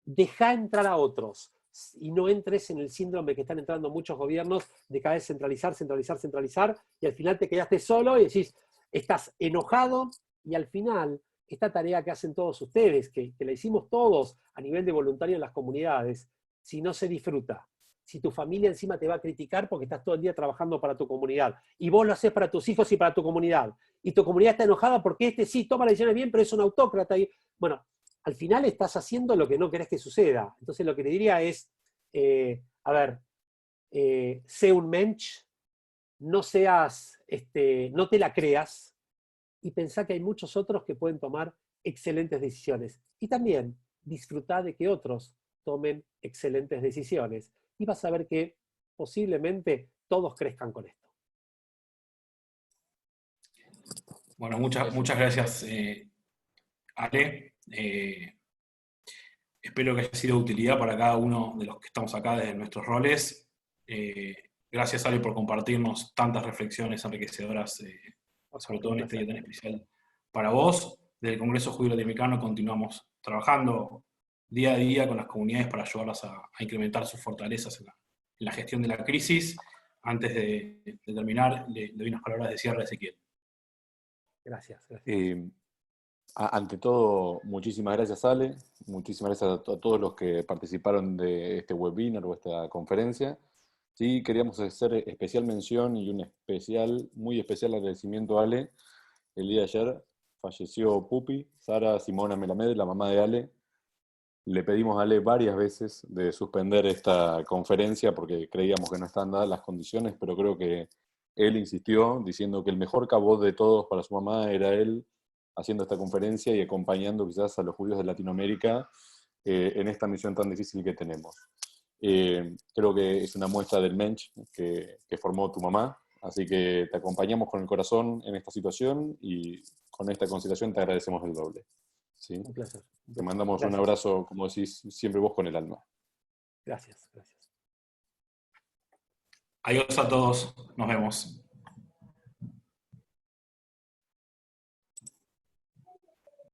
deja entrar a otros y no entres en el síndrome que están entrando muchos gobiernos de cada vez centralizar, centralizar, centralizar, y al final te quedaste solo y decís, estás enojado, y al final, esta tarea que hacen todos ustedes, que la hicimos todos a nivel de voluntario en las comunidades, si no se disfruta, si tu familia encima te va a criticar porque estás todo el día trabajando para tu comunidad, y vos lo haces para tus hijos y para tu comunidad, y tu comunidad está enojada porque este sí toma las decisiones bien, pero es un autócrata, y bueno, al final estás haciendo lo que no querés que suceda. Entonces lo que le diría es, sé un mensch, no seas, no te la creas, y pensá que hay muchos otros que pueden tomar excelentes decisiones. Y también disfrutá de que otros tomen excelentes decisiones. Y vas a ver que posiblemente todos crezcan con esto. Bueno, muchas gracias, Ale. Espero que haya sido de utilidad para cada uno de los que estamos acá desde nuestros roles. Gracias, Ale, por compartirnos tantas reflexiones enriquecedoras, sobre todo en este día tan especial para vos. Desde el Congreso Judío Latinoamericano continuamos trabajando día a día con las comunidades para ayudarlas a incrementar sus fortalezas en la gestión de la crisis. Antes de terminar, le doy unas palabras de cierre a Ezequiel. Gracias. Ante todo, muchísimas gracias, Ale. Muchísimas gracias a todos los que participaron de este webinar o esta conferencia. Sí, queríamos hacer especial mención y un muy especial agradecimiento a Ale. El día de ayer falleció Pupi, Sara Simona Melamed, la mamá de Ale. Le pedimos a Ale varias veces de suspender esta conferencia porque creíamos que no estaban dadas las condiciones, pero creo que él insistió diciendo que el mejor cabot de todos para su mamá era él, haciendo esta conferencia y acompañando quizás a los judíos de Latinoamérica en esta misión tan difícil que tenemos. Creo que es una muestra del mensch que formó tu mamá, así que te acompañamos con el corazón en esta situación y con esta consideración te agradecemos el doble. ¿Sí? Un placer. Te mandamos Gracias. un abrazo, como decís, siempre vos con el alma. Gracias. Adiós a todos, nos vemos.